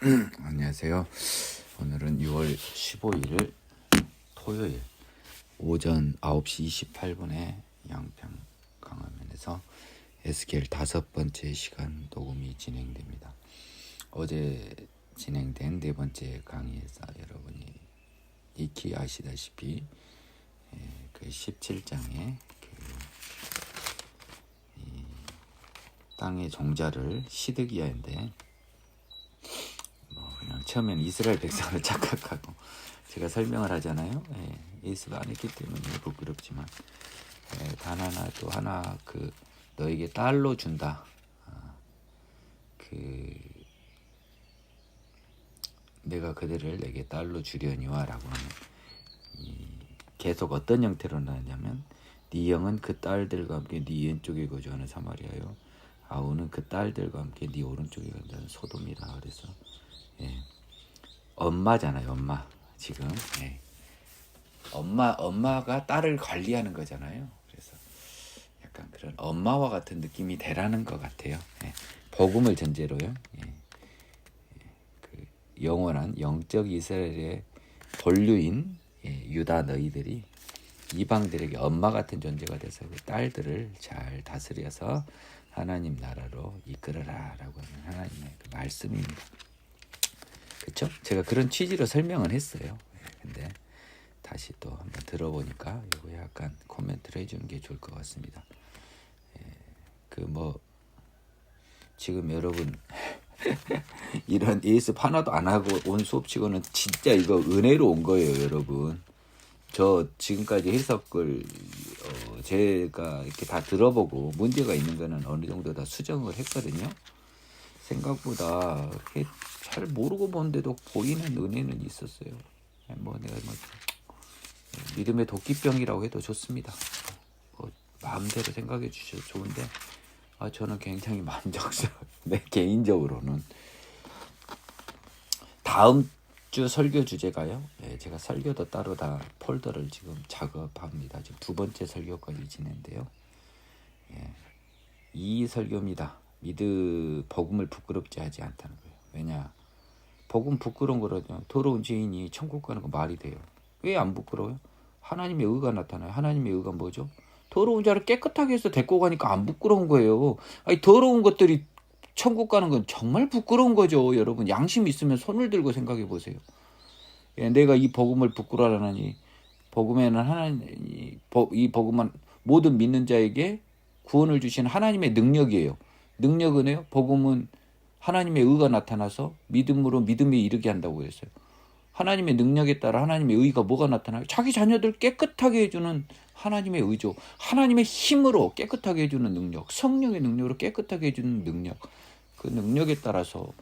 안녕하세요. 오늘은 6월 15일 토요일 오전 9시 28분에 양평 강화면에서 에스겔 5번째 시간 녹음이 진행됩니다. 어제 진행된 4번째 강의에서 여러분이 익히 아시다시피 그 17장에 땅의 종자를 시드기야인데 그냥 처음엔 이스라엘 백성을 착각하고 제가 설명을 하잖아요. 예수가 안 했기 때문에 부끄럽지만 단 하나 또 하나 너에게 딸로 준다. 내가 그들을 내게 딸로 주려니와라고 하는 계속 어떤 형태로 나냐면 네 영은 그 딸들과 함께 네 왼쪽에 거주하는 사마리아요 아우는 그 딸들과 함께 네 오른쪽에 거주하는 소돔이라. 그래서 엄마잖아요. 엄마 지금 엄마가 딸을 관리하는 거잖아요. 그래서 약간 그런 엄마와 같은 느낌이 되라는 것 같아요. 복음을 전제로요. 그 영원한 영적 이스라엘의 본류인 유다 너희들이 이방들에게 엄마 같은 존재가 돼서 그 딸들을 잘 다스려서 하나님 나라로 이끌어라라고 하는 하나님의 그 말씀입니다. 그렇죠? 제가 그런 취지로 설명을 했어요. 근데 다시 또 한번 들어보니까 이거 약간 코멘트를 해주는 게 좋을 것 같습니다. 지금 여러분 이런 예습 하나도 안 하고 온 수업치고는 진짜 이거 은혜로 온 거예요, 여러분. 저 지금까지 해석을 제가 이렇게 다 들어보고 문제가 있는 거는 어느 정도 다 수정을 했거든요. 생각보다 잘 모르고 보는데도 보이는 은혜는 있었어요. 내가 믿음의 도끼병이라고 해도 좋습니다. 마음대로 생각해 주셔도 좋은데 저는 굉장히 만족스러워요. 내 개인적으로는. 다음 주 설교 주제가요. 제가 설교도 따로 다 폴더를 지금 작업합니다. 지금 2번째 설교까지 진행돼요. 이 설교입니다. 복음을 부끄럽지 하지 않다는 거예요. 왜냐? 복음 부끄러운 거라죠. 더러운 죄인이 천국 가는 거 말이 돼요. 왜 안 부끄러워요? 하나님의 의가 나타나요. 하나님의 의가 뭐죠? 더러운 자를 깨끗하게 해서 데리고 가니까 안 부끄러운 거예요. 더러운 것들이 천국 가는 건 정말 부끄러운 거죠. 여러분 양심 있으면 손을 들고 생각해 보세요. 내가 이 복음을 부끄러워하니 복음에는 이 복음은 모든 믿는 자에게 구원을 주신 하나님의 능력이에요. 능력은요. 복음은 하나님의 의가 나타나서 믿음으로 믿음에 이르게 한다고 했어요. 하나님의 능력에 따라 하나님의 의가 뭐가 나타나요? 자기 자녀들 깨끗하게 해주는 하나님의 의죠. 하나님의 힘으로 깨끗하게 해주는 능력, 성령의 능력으로 깨끗하게 해주는 능력. 그 능력에 따라서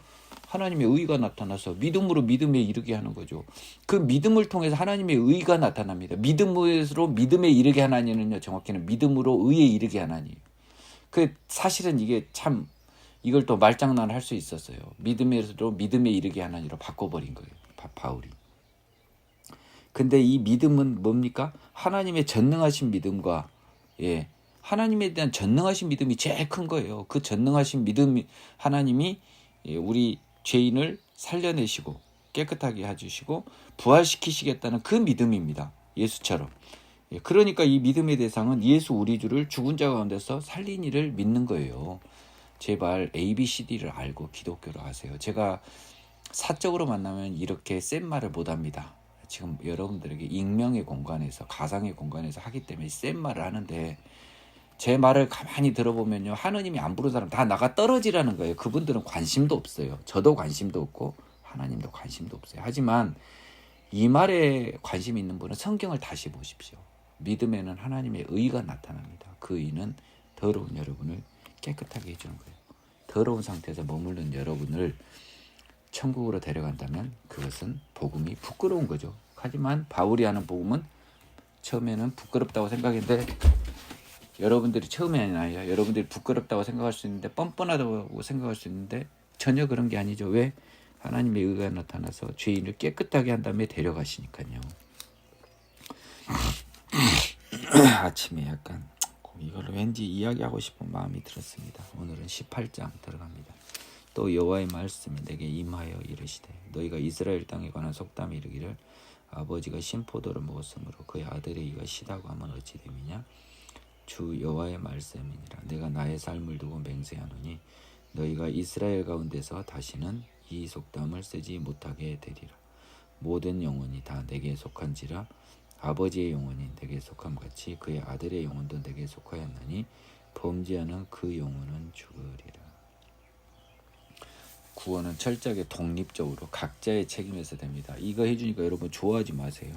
하나님의 의가 나타나서 믿음으로 믿음에 이르게 하는 거죠. 그 믿음을 통해서 하나님의 의가 나타납니다. 믿음으로 믿음에 이르게 하나님은요. 정확히는 믿음으로 의에 이르게 하나님. 사실은 이게 참 이걸 또 말장난을 할 수 있었어요. 믿음으로 믿음에 이르게 하나님으로 바꿔버린 거예요. 바울이. 근데 이 믿음은 뭡니까? 하나님의 전능하신 믿음과 하나님에 대한 전능하신 믿음이 제일 큰 거예요. 그 전능하신 믿음이 하나님이 우리 죄인을 살려내시고 깨끗하게 해주시고 부활시키시겠다는 그 믿음입니다. 예수처럼. 그러니까 이 믿음의 대상은 예수 우리 주를 죽은 자 가운데서 살린 이를 믿는 거예요. 제발 ABCD를 알고 기독교로 하세요. 제가 사적으로 만나면 이렇게 센 말을 못합니다. 지금 여러분들에게 익명의 공간에서 가상의 공간에서 하기 때문에 센 말을 하는데 제 말을 가만히 들어보면요. 하느님이 안 부른 사람 다 나가 떨어지라는 거예요. 그분들은 관심도 없어요. 저도 관심도 없고 하나님도 관심도 없어요. 하지만 이 말에 관심 있는 분은 성경을 다시 보십시오. 믿음에는 하나님의 의가 나타납니다. 그 의는 더러운 여러분을 깨끗하게 해주는 거예요. 더러운 상태에서 머무르는 여러분을 천국으로 데려간다면 그것은 복음이 부끄러운 거죠. 하지만 바울이 하는 복음은 처음에는 부끄럽다고 생각했는데 여러분들이 처음에는 아니에요. 여러분들이 부끄럽다고 생각할 수 있는데 뻔뻔하다고 생각할 수 있는데 전혀 그런 게 아니죠. 왜? 하나님의 의가 나타나서 죄인을 깨끗하게 한 다음에 데려가시니까요. 아침에 약간 이걸로 왠지 이야기하고 싶은 마음이 들었습니다. 오늘은 18장 들어갑니다. 또 여호와의 말씀이 내게 임하여 이르시되 이르시되 너희가 이스라엘 땅에 관한 속담이 이르기를 아버지가 신포도를 먹었으므로 그의 아들의 이가 시다고 하면 어찌 됨이냐. 주 여호와의 말씀이니라. 내가 나의 삶을 두고 맹세하노니 너희가 이스라엘 가운데서 다시는 이 속담을 쓰지 못하게 되리라. 모든 영혼이 다 내게 속한지라. 아버지의 영혼이 내게 속함같이 그의 아들의 영혼도 내게 속하였나니 범죄하는 그 영혼은 죽으리라. 구원은 철저하게 독립적으로 각자의 책임에서 됩니다. 이거 해주니까 여러분 좋아하지 마세요.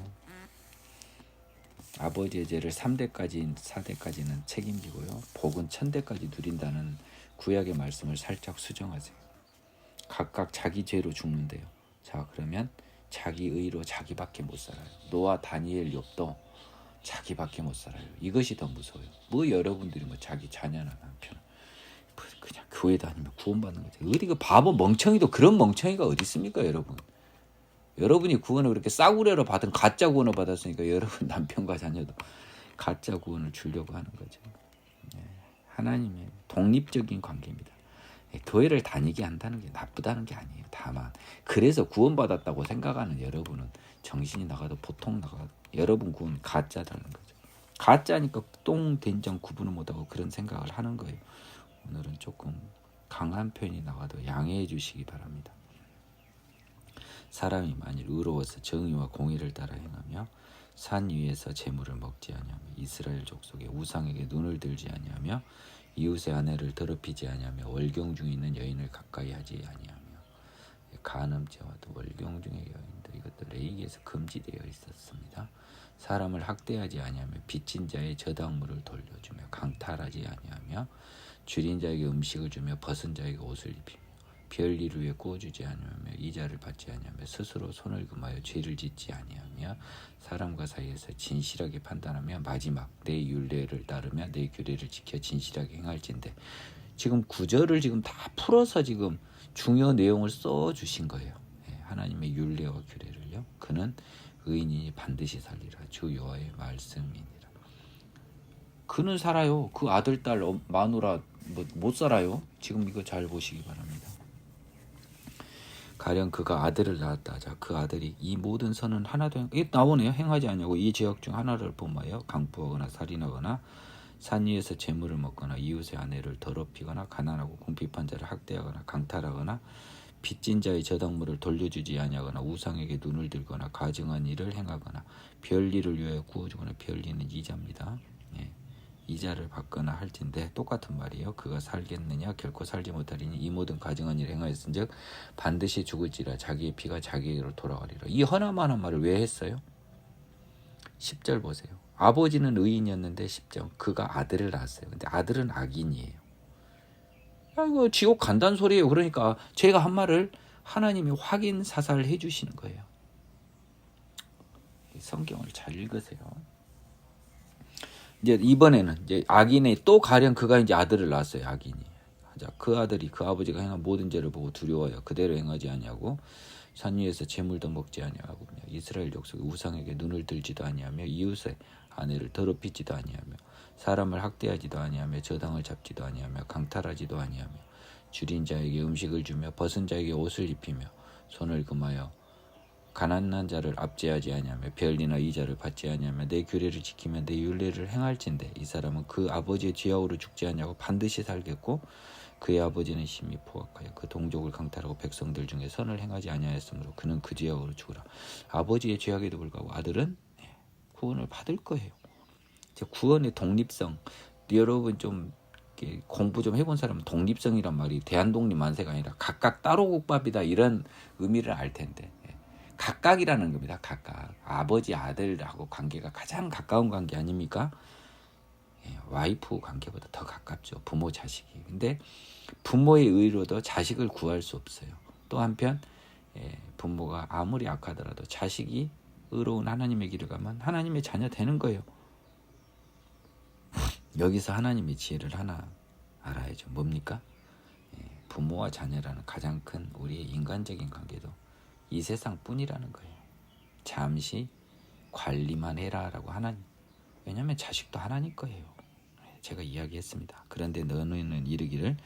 아버지의 죄를 3대까지 4대까지는 책임지고요. 복은 1000대까지 누린다는 구약의 말씀을 살짝 수정하세요. 각각 자기 죄로 죽는데요. 자, 그러면 자기 의로 자기밖에 못 살아요. 노아, 다니엘, 욥도 자기밖에 못 살아요. 이것이 더 무서워요. 뭐 여러분들이 뭐 자기 자녀나 남편 그냥 교회 다니면 구원받는 거죠. 어디 그 바보 멍청이도 그런 멍청이가 어디 있습니까, 여러분? 여러분이 구원을 그렇게 싸구려로 받은 가짜 구원을 받았으니까 여러분 남편과 자녀도 가짜 구원을 주려고 하는 거죠. 하나님의 독립적인 관계입니다. 교회를 다니게 한다는 게 나쁘다는 게 아니에요. 다만 그래서 구원받았다고 생각하는 여러분은 정신이 나가도 보통 나가도 여러분 구원 가짜라는 거죠. 가짜니까 똥 된장 구분을 못하고 그런 생각을 하는 거예요. 오늘은 조금 강한 표현이 나가도 양해해 주시기 바랍니다. 사람이 만일 의로워서 정의와 공의를 따라 행하며 산 위에서 재물을 먹지 아니하며 이스라엘 족속의 우상에게 눈을 들지 아니하며 이웃의 아내를 더럽히지 아니하며 월경 중에 있는 여인을 가까이 하지 아니하며 간음죄와도 월경 중의 여인도 이것도 레위기에서 금지되어 있었습니다. 사람을 학대하지 아니하며 빚진 자의 저당물을 돌려주며 강탈하지 아니하며 줄인 자에게 음식을 주며 벗은 자에게 옷을 입히며 별일 위에 구워주지 아니하며 이자를 받지 아니하며 스스로 손을 금하여 죄를 짓지 아니하며 사람과 사이에서 진실하게 판단하며 마지막 내 율례를 따르며 내 규례를 지켜 진실하게 행할진대. 지금 구절을 지금 다 풀어서 지금 중요 내용을 써주신 거예요. 하나님의 율례와 규례를요. 그는 의인이 반드시 살리라. 주 여호와의 말씀이니라. 그는 살아요. 그 아들, 딸, 마누라 못 살아요. 지금 이거 잘 보시기 바랍니다. 가령 그가 아들을 낳았다. 자, 그 아들이 이 모든 선은 하나도 나오네요. 행하지 않냐고. 이 죄악 중 하나를 범하여 강포하거나 살인하거나 산 위에서 재물을 먹거나 이웃의 아내를 더럽히거나 가난하고 궁핍한 자를 학대하거나 강탈하거나 빚진 자의 저당물을 돌려주지 아니하거나 우상에게 눈을 들거나 가증한 일을 행하거나 별일을 위하여 구워주거나 별리는 이자입니다. 이자를 받거나 할진대 똑같은 말이에요. 그가 살겠느냐 결코 살지 못하리니 이 모든 가증한 일을 행하였은즉 반드시 죽을지라 자기의 피가 자기에게로 돌아가리라. 이 하나만한 말을 왜 했어요? 10절 보세요. 아버지는 의인이었는데 10절 그가 아들을 낳았어요. 근데 아들은 악인이에요. 이거 지옥 간다는 소리예요. 그러니까 제가 한 말을 하나님이 확인 사살해 주시는 거예요. 성경을 잘 읽으세요. 이제 이번에는 이제 악인의 또 가령 그가 이제 아들을 낳았어요. 악인이. 자, 그 아들이 그 아버지가 행한 모든 죄를 보고 두려워하여 그대로 행하지 아니하고 산 위에서 재물도 먹지 아니하고 이스라엘 족속의 우상에게 눈을 들지도 아니하며 이웃의 아내를 더럽히지도 아니하며 사람을 학대하지도 아니하며 저당을 잡지도 아니하며 강탈하지도 아니하며 줄인 자에게 음식을 주며 벗은 자에게 옷을 입히며 손을 금하여 가난한 자를 압제하지 아니하며 별리나 이자를 받지 아니하며 내 규례를 지키며 내 율례를 행할진대 이 사람은 그 아버지의 죄악으로 죽지 아니하고 반드시 살겠고 그의 아버지는 심히 포악하여 그 동족을 강탈하고 백성들 중에 선을 행하지 아니하였으므로 그는 그 죄악으로 죽으라. 아버지의 죄악에도 불구하고 아들은 구원을 받을 거예요. 구원의 독립성, 여러분 좀 공부 좀 해본 사람은 독립성이란 말이 대한독립 만세가 아니라 각각 따로 국밥이다 이런 의미를 알 텐데 각각이라는 겁니다. 각각. 아버지 아들하고 관계가 가장 가까운 관계 아닙니까? 와이프 관계보다 더 가깝죠. 부모 자식이. 근데 부모의 의로도 자식을 구할 수 없어요. 또 한편 부모가 아무리 악하더라도 자식이 의로운 하나님의 길을 가면 하나님의 자녀 되는 거예요. 여기서 하나님의 지혜를 하나 알아야죠. 뭡니까? 부모와 자녀라는 가장 큰 우리의 인간적인 관계도 이 세상뿐이라는 거예요. 잠시 관리만 해라라고 하나님. 왜냐하면 자식도 하나님 거예요. 제가 이야기했습니다. 그런데 너희는 이르기를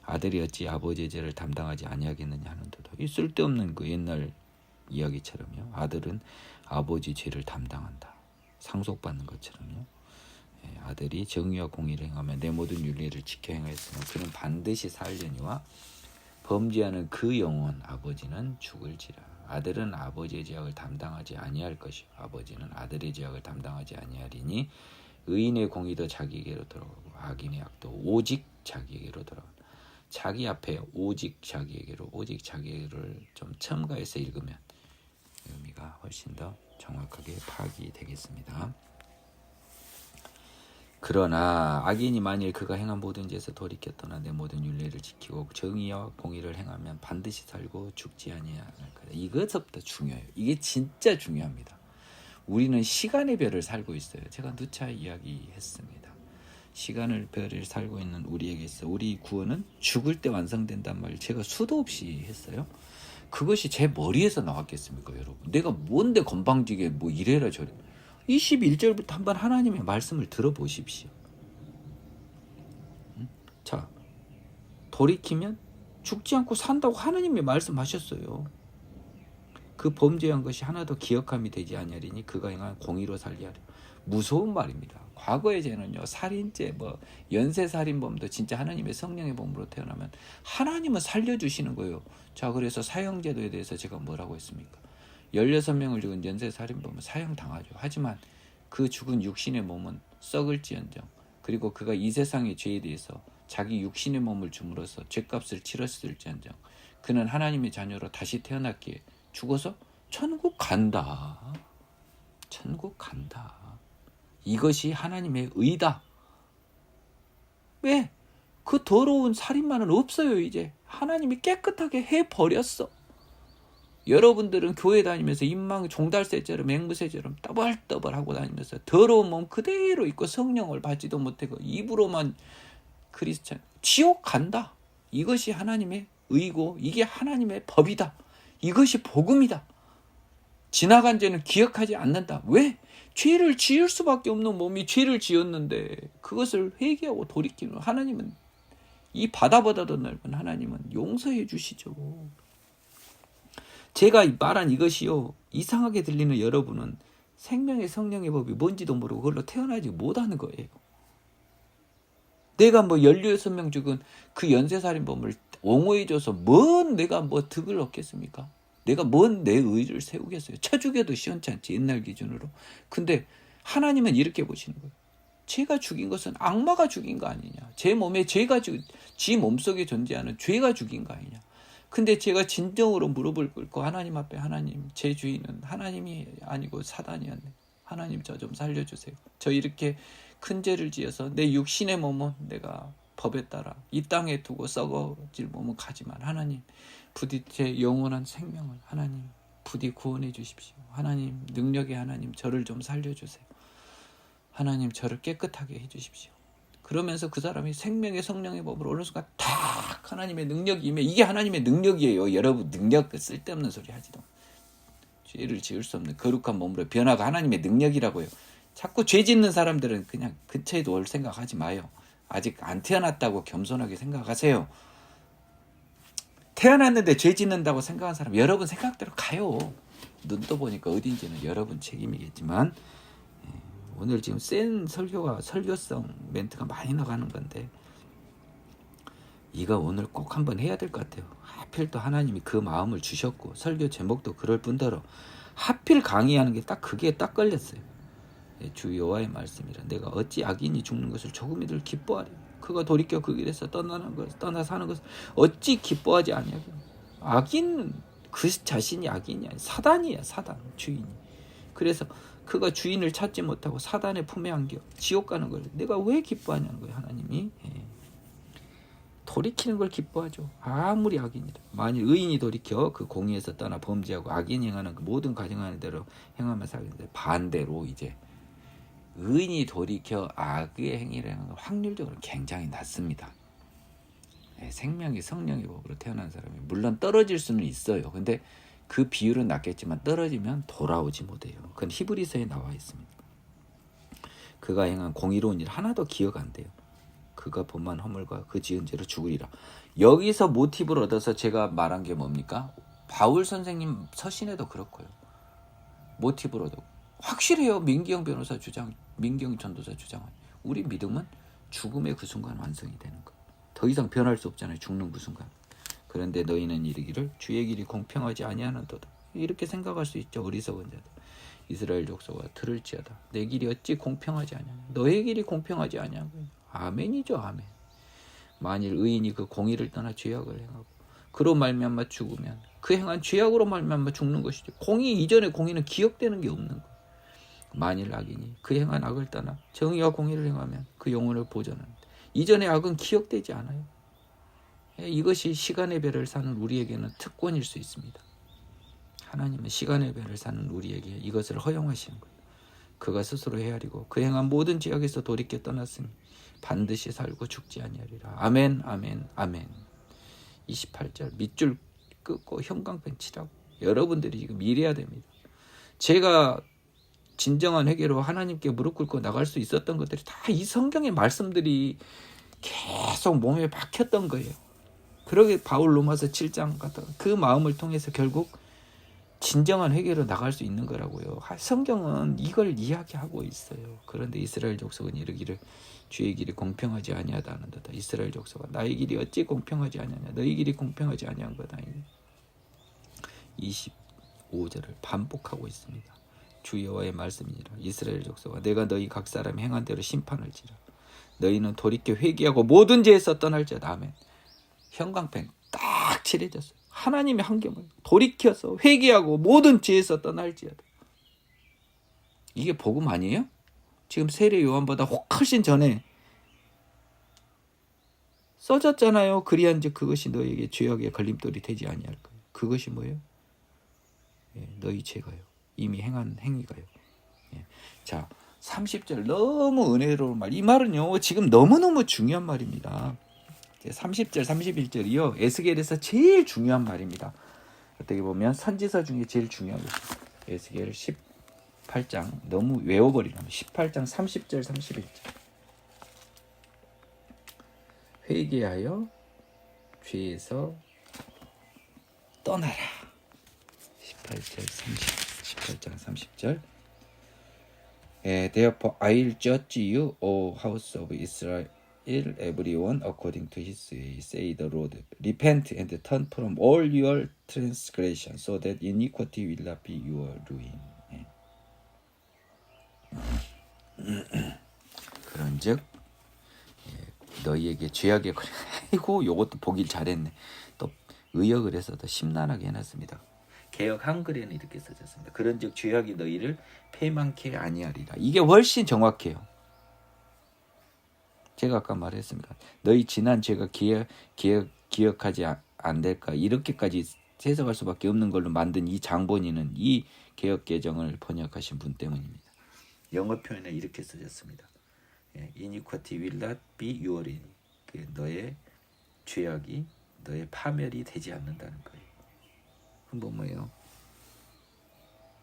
아들이 어찌 아버지의 죄를 담당하지 아니하겠느냐 하는도다. 이 쓸데없는 그 옛날 이야기처럼요. 아들은 아버지 죄를 담당한다. 상속받는 것처럼요. 아들이 정의와 공의를 행하며 내 모든 윤리를 지켜 행하였으면 그는 반드시 살려니와 범죄하는 그 영혼 아버지는 죽을지라. 아들은 아버지의 죄악을 담당하지 아니할 것이요 아버지는 아들의 죄악을 담당하지 아니하리니 의인의 공의도 자기에게로 돌아가고 악인의 악도 오직 자기에게로 돌아간다. 자기 앞에 오직 자기에게로를 좀 첨가해서 읽으면 의미가 훨씬 더 정확하게 파악이 되겠습니다. 그러나 악인이 만일 그가 행한 모든 죄에서 돌이켜 떠나 내 모든 윤리를 지키고 정의와 공의를 행하면 반드시 살고 죽지 아니할 거다. 이것부터 중요해요. 이게 진짜 중요합니다. 우리는 시간의 별을 살고 있어요. 제가 누차 이야기했습니다. 시간의 별을 살고 있는 우리에게 있어 우리 구원은 죽을 때 완성된단 말을 제가 수도 없이 했어요. 그것이 제 머리에서 나왔겠습니까, 여러분? 내가 뭔데 건방지게 뭐 이래라 저래. 21절부터 한번 하나님의 말씀을 들어보십시오. 자, 돌이키면 죽지 않고 산다고 하나님이 말씀하셨어요. 그 범죄한 것이 하나도 기억함이 되지 아니하리니 그가 행한 공의로 살리하려. 무서운 말입니다. 과거의 죄는요, 살인죄, 연쇄살인범도 진짜 하나님의 성령의 몸으로 태어나면 하나님은 살려주시는 거예요. 자, 그래서 사형제도에 대해서 제가 뭐라고 했습니까? 16명을 죽은 연쇄살인범은 사형당하죠. 하지만 그 죽은 육신의 몸은 썩을지언정 그리고 그가 이 세상의 죄에 대해서 자기 육신의 몸을 줌으로써 죄값을 치렀을지언정 그는 하나님의 자녀로 다시 태어났기에 죽어서 천국 간다. 천국 간다. 이것이 하나님의 의다. 왜? 그 더러운 살인마는 없어요. 이제 하나님이 깨끗하게 해버렸어. 여러분들은 교회 다니면서 인망 종달새처럼 앵무새처럼 떠벌떠벌하고 다니면서 더러운 몸 그대로 있고 성령을 받지도 못하고 입으로만 크리스찬 지옥 간다. 이것이 하나님의 의고 이게 하나님의 법이다. 이것이 복음이다. 지나간 죄는 기억하지 않는다. 왜? 죄를 지을 수밖에 없는 몸이 죄를 지었는데 그것을 회개하고 돌이키는 하나님은 이 바다보다도 넓은 하나님은 용서해 주시죠. 제가 말한 이것이요, 이상하게 들리는 여러분은 생명의 성령의 법이 뭔지도 모르고 그걸로 태어나지 못하는 거예요. 내가 16명 죽은 그 연쇄살인범을 옹호해줘서 내가 득을 얻겠습니까? 내가 내 의를 세우겠어요? 쳐 죽여도 시원찮지, 옛날 기준으로. 근데 하나님은 이렇게 보시는 거예요. 제가 죽인 것은 악마가 죽인 거 아니냐. 제 몸에 지 몸속에 존재하는 죄가 죽인 거 아니냐. 근데 제가 진정으로 무릎을 꿇고 하나님 앞에 하나님, 제 주인은 하나님이 아니고 사단이었네. 하나님 저 좀 살려주세요. 저 이렇게 큰 죄를 지어서 내 육신의 몸은 내가 법에 따라 이 땅에 두고 썩어질 몸은 가지만 하나님 부디 제 영원한 생명을 하나님 부디 구원해 주십시오. 하나님 능력의 하나님 저를 좀 살려주세요. 하나님 저를 깨끗하게 해주십시오. 그러면서 그 사람이 생명의 성령의 법으로 어느 순간 탁 하나님의 능력이 임해. 이게 하나님의 능력이에요. 여러분 능력 쓸데없는 소리 하지도. 죄를 지을 수 없는 거룩한 몸으로 변화가 하나님의 능력이라고요. 자꾸 죄 짓는 사람들은 그냥 근처에도 올 생각하지 마요. 아직 안 태어났다고 겸손하게 생각하세요. 태어났는데 죄 짓는다고 생각한 사람 여러분 생각대로 가요. 눈도 보니까 어딘지는 여러분 책임이겠지만 오늘 지금 센 설교성 멘트가 많이 나가는 건데 이거 오늘 꼭 한번 해야 될 것 같아요. 하필 또 하나님이 그 마음을 주셨고 설교 제목도 그럴 뿐더러 하필 강의하는 게 그게 딱 걸렸어요. 주 여호와의 말씀이라 내가 어찌 악인이 죽는 것을 조금이들 기뻐하리. 그가 돌이켜 그 길에서 떠나 사는 것을 어찌 기뻐하지 아니하겠노. 악인은 그 자신이 악인이 아니야. 사단이야. 사단 주인이. 그래서 그가 주인을 찾지 못하고 사단의 품에 안겨 지옥 가는 걸 내가 왜 기뻐하냐는 거예요. 하나님이 돌이키는 걸 기뻐하죠. 아무리 악인이라. 만일 의인이 돌이켜 그 공의에서 떠나 범죄하고 악인이 행하는 그 모든 가정하는 대로 행하며 살겠는데 반대로 이제 의인이 돌이켜 악의 행위를 하는 건 확률적으로 굉장히 낮습니다. 생명이 성령의 법으로 태어난 사람이 물론 떨어질 수는 있어요. 근데 그 비율은 낮겠지만 떨어지면 돌아오지 못해요. 그건 히브리서에 나와 있습니다. 그가 행한 공의로운 일 하나도 기억 안 돼요. 그가 범한 허물과 그 지은 죄로 죽으리라. 여기서 모티브를 얻어서 제가 말한 게 뭡니까? 바울 선생님 서신에도 그렇고요. 모티브를 얻어 확실해요. 민기영 변호사 주장, 민기영 전도사 주장. 우리 믿음은 죽음의 그 순간 완성이 되는 거예요. 더 이상 변할 수 없잖아요. 죽는 그 순간. 그런데 너희는 이르기를 주의 길이 공평하지 아니하는도다. 이렇게 생각할 수 있죠. 어리석은 자들. 이스라엘 족속아 들을지어다. 내 길이 어찌 공평하지 아니하냐. 너의 길이 공평하지 아니하고. 아멘이죠. 아멘. 만일 의인이 그 공의를 떠나 죄악을 행하고 그로 말미암아 죽으면 그 행한 죄악으로 말미암아 죽는 것이죠. 공의 이전의 공의는 기억되는 게 없는 거예요. 만일 악인이 그 행한 악을 떠나 정의와 공의를 행하면 그 영혼을 보존하는데 이전의 악은 기억되지 않아요. 이것이 시간의 배를 사는 우리에게는 특권일 수 있습니다. 하나님은 시간의 배를 사는 우리에게 이것을 허용하시는 거예요. 그가 스스로 헤아리고 그 행한 모든 죄악에서 돌이켜 떠났으니 반드시 살고 죽지 아니하리라. 아멘 아멘 아멘. 28절 밑줄 긋고 형광펜 치라고. 여러분들이 지금 일해야 됩니다. 제가 진정한 회개로 하나님께 무릎 꿇고 나갈 수 있었던 것들이 다 이 성경의 말씀들이 계속 몸에 박혔던 거예요. 그러게 바울 로마서 7장 같은 그 마음을 통해서 결국 진정한 회개로 나갈 수 있는 거라고요. 성경은 이걸 이야기하고 있어요. 그런데 이스라엘 족속은 이르기를 주의 길이 공평하지 아니하다 하는도다. 이스라엘 족속아 나의 길이 어찌 공평하지 아니하냐. 너희 길이 공평하지 아니한 거다. 25절을 반복하고 있습니다. 주 여호와의 말씀이니라. 이스라엘 족속아 내가 너희 각 사람이 행한 대로 심판을 지라. 너희는 돌이켜 회개하고 모든 죄에서 떠날지어다. 아멘. 형광펜 딱 칠해졌어요. 하나님의 한경을 돌이켜서 회개하고 모든 죄에서 떠날지어다. 이게 복음 아니에요? 지금 세례 요한보다 훨씬 전에 써졌잖아요. 그리한즉 그것이 너희에게 죄악의 걸림돌이 되지 아니할 거예요. 그것이 뭐예요? 너희 죄가요. 이미 행한 행위가요. 자, 30절 너무 은혜로운 말. 이 말은요. 지금 너무너무 중요한 말입니다. 30절, 31절이요. 에스겔에서 제일 중요한 말입니다. 어떻게 보면 선지서 중에 제일 중요한 것입니다. 에스겔 18장 너무 외워버리면 18장 30절, 31절. 회개하여 죄에서 떠나라. 18장 30절. Therefore I'll judge you, O house of Israel, everyone according to his way, say the Lord. Repent and turn from all your transgression, so that iniquity will not be your ruin. 그런즉 너희에게 죄악의 아이고 요것도 보길 잘했네. 또 의역을 해서 더 심란하게 해놨습니다. 개역 한글에는 이렇게 써졌습니다. 그런즉 죄악이 너희를 패망케 아니하리라. 이게 훨씬 정확해요. 제가 아까 말했습니다. 너희 지난 죄가 기억하지 안 될까 이렇게까지 해석할 수밖에 없는 걸로 만든 이 장본인은 이 개역 개정을 번역하신 분 때문입니다. 영어 표현에 이렇게 써졌습니다. Iniquity will not be your ruin. 너의 죄악이 너의 파멸이 되지 않는다는 거예요. 그건 뭐예요?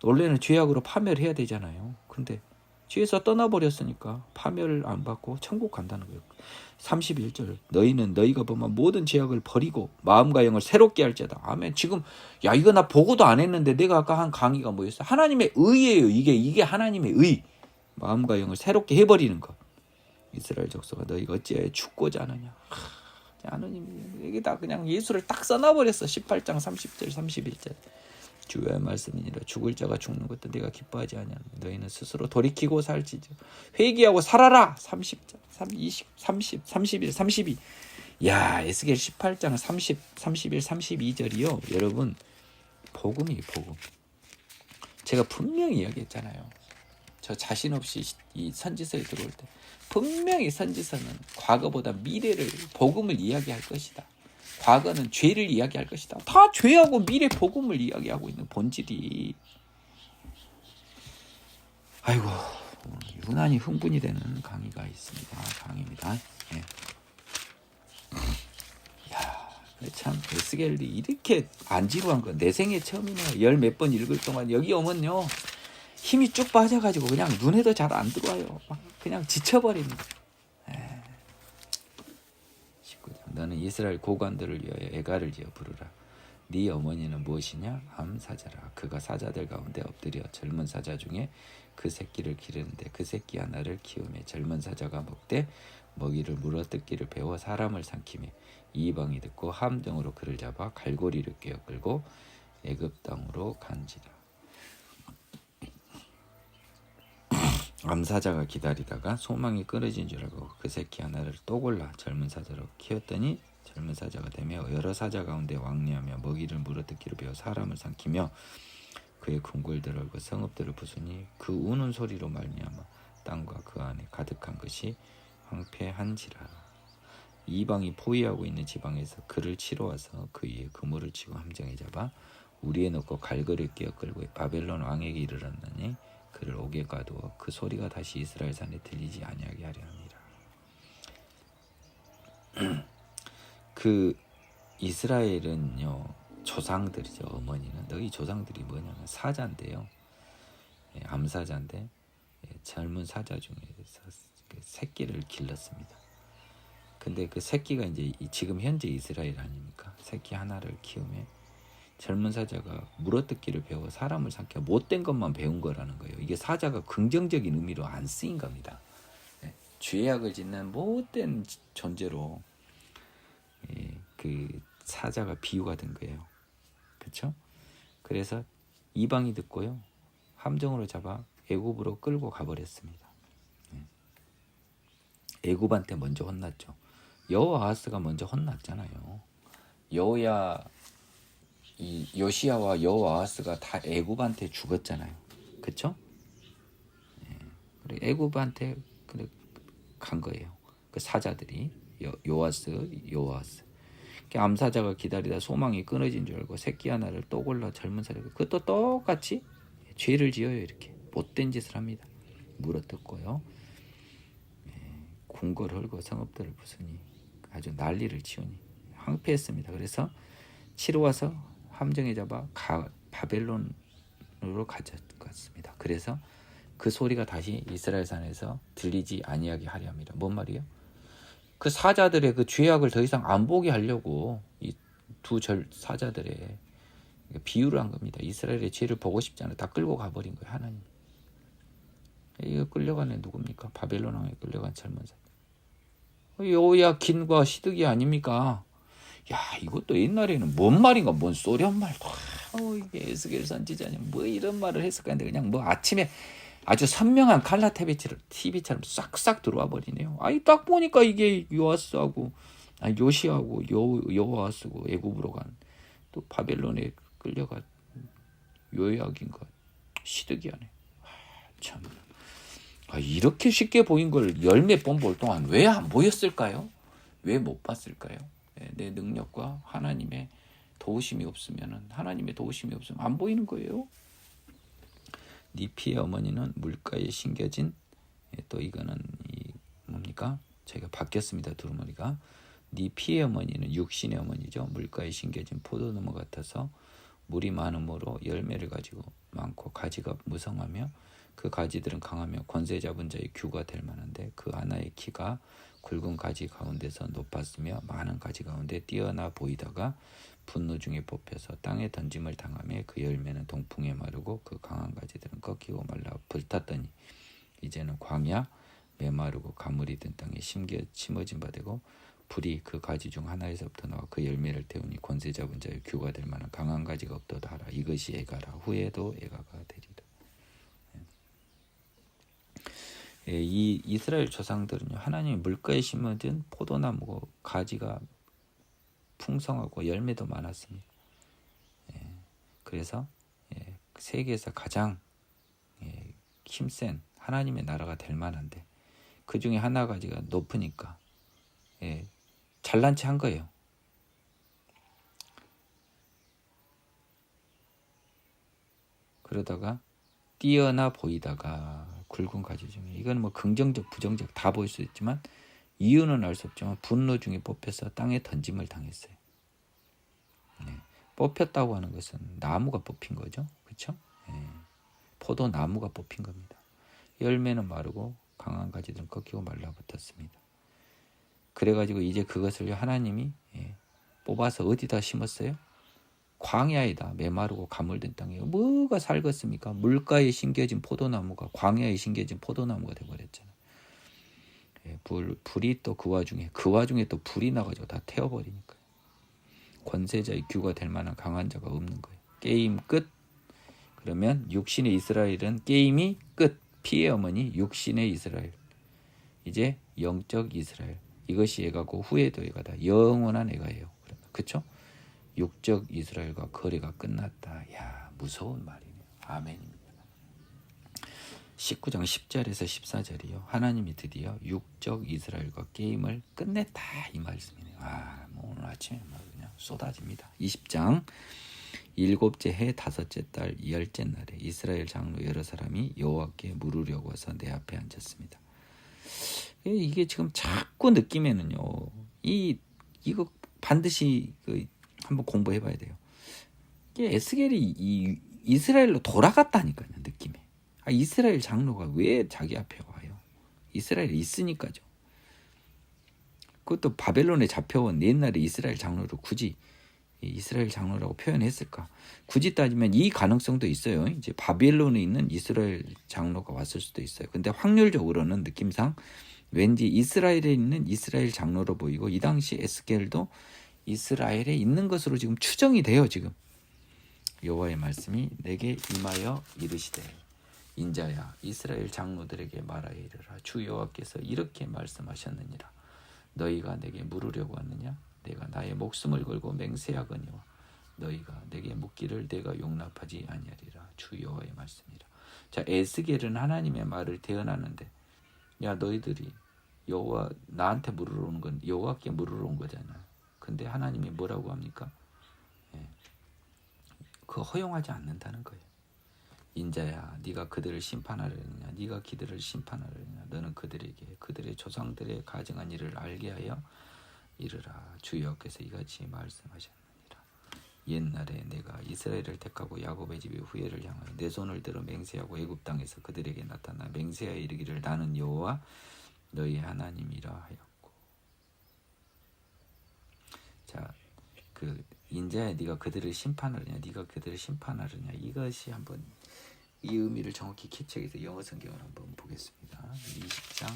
원래는 죄악으로 파멸해야 되잖아요. 근데 죄에서 떠나버렸으니까 파멸을 안 받고 천국 간다는 거예요. 31절 너희는 너희가 범한 모든 죄악을 버리고 마음과 영을 새롭게 할지어다. 아멘. 지금 야 이거 나 보고도 안 했는데 내가 아까 한 강의가 뭐였어? 하나님의 의예요. 이게 하나님의 의. 마음과 영을 새롭게 해버리는 거. 이스라엘 족속아 너희가 어찌하여 죽고자 하느냐. 하나님이 이게 다 그냥 예수를 딱 써놔버렸어. 18장 30절 31절 주의 말씀이니라. 죽을 자가 죽는 것도 내가 기뻐하지 아니하노니 너희는 스스로 돌이키고 살지죠. 회개하고 살아라. 30절 30 31 32 야 에스겔 18장 30 31 32절이요. 여러분 복음이 복음. 제가 분명히 이야기했잖아요. 저 자신 없이 이 선지서에 들어올 때 분명히 선지서는 과거보다 미래를 복음을 이야기할 것이다. 과거는 죄를 이야기할 것이다. 다 죄하고 미래 복음을 이야기하고 있는 본질이. 아이고 유난히 흥분이 되는 강의가 있습니다. 강의입니다. 예. 야, 참 에스겔이 이렇게 안 지루한 건 내 생애 처음이네요. 열 몇 번 읽을 동안 여기 오면요 힘이 쭉 빠져가지고 그냥 눈에도 잘 안 들어와요. 막 그냥 지쳐버립니다. 너는 이스라엘 고관들을 위하여 애가를 지어 부르라. 네 어머니는 무엇이냐? 암사자라. 그가 사자들 가운데 엎드려 젊은 사자 중에 그 새끼를 기르는데 그 새끼 하나를 키우며 젊은 사자가 먹되 먹이를 물어뜯기를 배워 사람을 삼키며 이방이 듣고 함정으로 그를 잡아 갈고리를 꿰어 끌고 애굽 땅으로 간지라. 암사자가 기다리다가 소망이 끊어진 줄 알고 그 새끼 하나를 또 골라 젊은 사자로 키웠더니 젊은 사자가 되며 여러 사자 가운데 왕래하며 먹이를 물어뜯기를 배워 사람을 삼키며 그의 궁궐들을 얼고 성읍들을 부수니 그 우는 소리로 말미암아 땅과 그 안에 가득한 것이 황폐한지라. 이방이 포위하고 있는 지방에서 그를 치러 와서 그 위에 그물을 치고 함정에 잡아 우리에 넣고 갈고리를 끼어 끌고 바벨론 왕에게 이르렀느니 그를 옥에 가두어 그 소리가 다시 이스라엘 산에 들리지 아니하게 하려 함이라. 그 이스라엘은요 조상들이죠. 어머니는 너희 조상들이 뭐냐면 사자인데요. 암사자인데 젊은 사자 중에서 그 새끼를 길렀습니다. 근데 그 새끼가 이제 지금 현재 이스라엘 아닙니까? 새끼 하나를 키우면 젊은 사자가 물어뜯기를 배워 사람을 삼켜 못된 것만 배운 거라는 거예요. 이게 사자가 긍정적인 의미로 안 쓰인 겁니다. 죄악을 짓는 못된 존재로 그 사자가 비유가 된 거예요. 그렇죠? 그래서 이방이 듣고요. 함정으로 잡아 애굽으로 끌고 가버렸습니다. 애굽한테 먼저 혼났죠. 여호아하스가 먼저 혼났잖아요. 요시야와 여호아하스가 다 애굽한테 죽었잖아요. 그렇죠? 애굽한테 간 거예요. 그 사자들이 요아스. 암사자가 기다리다 소망이 끊어진 줄 알고 새끼 하나를 또 골라 젊은 사자 그것도 똑같이 죄를 지어요. 이렇게 못된 짓을 합니다. 물어뜯고요. 궁궐을 헐고 성읍들을 부수니 아주 난리를 치우니 황폐했습니다. 그래서 치러 와서 함정에 잡아 바벨론으로 가져갔습니다. 그래서 그 소리가 다시 이스라엘 산에서 들리지 아니하게 하려 합니다. 뭔 말이에요? 그 사자들의 그 죄악을 더 이상 안 보게 하려고 이 두 사자들의 비유를 한 겁니다. 이스라엘의 죄를 보고 싶지 않아 다 끌고 가버린 거예요. 하나님. 이거 끌려가는 누굽니까? 바벨론 왕에 끌려간 젊은 사자. 요야긴과 시드기 아닙니까? 야, 이것도 옛날에는 뭔 말인가, 뭔 소련 말도. 이게 에스겔 선지자님 뭐 이런 말을 했을까 했는데 그냥 뭐 아침에 아주 선명한 칼라 TV처럼 싹싹 들어와 버리네요. 딱 보니까 이게 요시하고 여호아스고 애굽으로 간 또 바벨론에 끌려간 요야긴과 시드기야네. 참. 이렇게 쉽게 보인 걸 열몇 번 볼 동안 왜 안 보였을까요? 왜 못 봤을까요? 내 능력과 하나님의 도우심이 없으면 안 보이는 거예요. 네 피의 어머니는 물가에 심겨진 또 이거는 뭡니까? 저희가 바뀌었습니다. 두루머리가 네 피의 어머니는 육신의 어머니죠. 물가에 심겨진 포도나무 같아서 물이 많음으로 열매를 가지고 많고 가지가 무성하며 그 가지들은 강하며 권세 잡은 자의 규가 될 만한데 그 하나의 키가 굵은 가지 가운데서 높았으며 많은 가지 가운데 뛰어나 보이다가 분노 중에 뽑혀서 땅에 던짐을 당하며 그 열매는 동풍에 마르고 그 강한 가지들은 꺾이고 말라 불탔더니 이제는 광야 메마르고 가물이 든 땅에 심어진 바 되고 불이 그 가지 중 하나에서부터 나와 그 열매를 태우니 권세 잡은 자의 규가 될 만한 강한 가지가 없도다 하라. 이것이 애가라. 후에도 애가가 되리라. 이 이스라엘 조상들은요 하나님이 물가에 심어진 포도나무고 가지가 풍성하고 열매도 많았습니다. 그래서 세계에서 가장 힘센 하나님의 나라가 될 만한데 그 중에 하나 가지가 높으니까 잘난 체 한 거예요. 그러다가 뛰어나 보이다가 굵은 가지 중에 이건 뭐 긍정적 부정적 다 보일 수 있지만 이유는 알 수 없지만 분노 중에 뽑혀서 땅에 던짐을 당했어요. 뽑혔다고 하는 것은 나무가 뽑힌 거죠. 그렇죠? 포도나무가 뽑힌 겁니다. 열매는 마르고 강한 가지들은 꺾이고 말라붙었습니다. 그래가지고 이제 그것을 하나님이 뽑아서 어디다 심었어요? 광야에다. 메마르고 가물된 땅에 뭐가 살겠습니까? 물가에 심겨진 포도나무가 광야에 심겨진 포도나무가 돼버렸잖아요. 불이 또 그 와중에 또 불이 나가지고 다 태워버리니까요. 권세자의 규가 될 만한 강한 자가 없는 거예요. 게임 끝. 그러면 육신의 이스라엘은 게임이 끝. 피의 어머니 육신의 이스라엘. 이제 영적 이스라엘. 이것이 애가고 후에도 애가다. 영원한 애가예요. 그렇죠? 육적 이스라엘과 거래가 끝났다. 야, 무서운 말이네요. 아멘입니다. 19장 10절에서 14절이요. 하나님이 드디어 육적 이스라엘과 게임을 끝냈다. 이 말씀이네요. 뭐 오늘 아침에 그냥 쏟아집니다. 20장 7째 해 5째 달 10째 날에 이스라엘 장로 여러 사람이 여호와께 물으려고 와서 내 앞에 앉았습니다. 이게 지금 자꾸 느낌에는요. 이거 반드시 한번 공부해봐야 돼요. 이게 에스겔이 이스라엘로 돌아갔다니까요. 느낌에. 이스라엘 장로가 왜 자기 앞에 와요? 이스라엘에 있으니까죠. 그것도 바벨론에 잡혀온 옛날에 이스라엘 장로를 굳이 이스라엘 장로라고 표현했을까? 굳이 따지면 이 가능성도 있어요. 이제 바벨론에 있는 이스라엘 장로가 왔을 수도 있어요. 근데 확률적으로는 느낌상 왠지 이스라엘에 있는 이스라엘 장로로 보이고 이 당시 에스겔도 이스라엘에 있는 것으로 지금 추정이 돼요. 지금 여호와의 말씀이 내게 임하여 이르시되 인자야 이스라엘 장로들에게 말하여 이르라 주 여호와께서 이렇게 말씀하셨느니라 너희가 내게 물으려고 왔느냐 내가 나의 목숨을 걸고 맹세하거니와 너희가 내게 묻기를 내가 용납하지 아니하리라 주 여호와의 말씀이라. 자, 에스겔은 하나님의 말을 대언하는데 야 너희들이 여호와 나한테 물으러 오는 건 여호와께 물으러 온 거잖아. 근데 하나님이 뭐라고 합니까? 그거 허용하지 않는다는 거예요. 인자야 네가 그들을 심판하려느냐 네가 그들을 심판하려느냐 너는 그들에게 그들의 조상들의 가증한 일을 알게 하여 이르라 주 여호와께서 이같이 말씀하셨느니라 옛날에 내가 이스라엘을 택하고 야곱의 집의 후예를 향하여 내 손을 들어 맹세하고 애굽 땅에서 그들에게 나타나 맹세하여 이르기를 나는 여호와 너희 하나님이라 하였고. 자, 인자야 네가 그들을 심판하느냐 네가 그들을 심판하느냐 이것이 한번 이 의미를 정확히 캐치해서 영어 성경을 한번 보겠습니다. 20장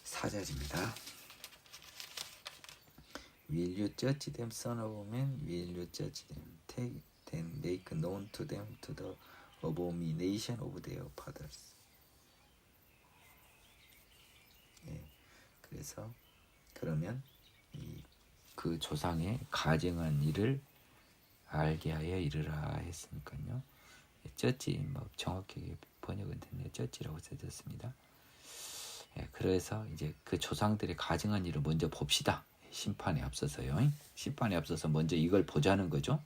4절입니다. Will you judge them, son of man? Will you judge them? Take them, make known to them to the abomination of their fathers. 그래서 그러면 그 조상의 가증한 일을 알게 하여 이르라 했으니까요. 쩌지 정확하게 번역은 됐네요. 쩌지라고 써졌습니다. 그래서 이제 그 조상들의 가증한 일을 먼저 봅시다. 심판에 앞서서요. 심판에 앞서서 먼저 이걸 보자는 거죠.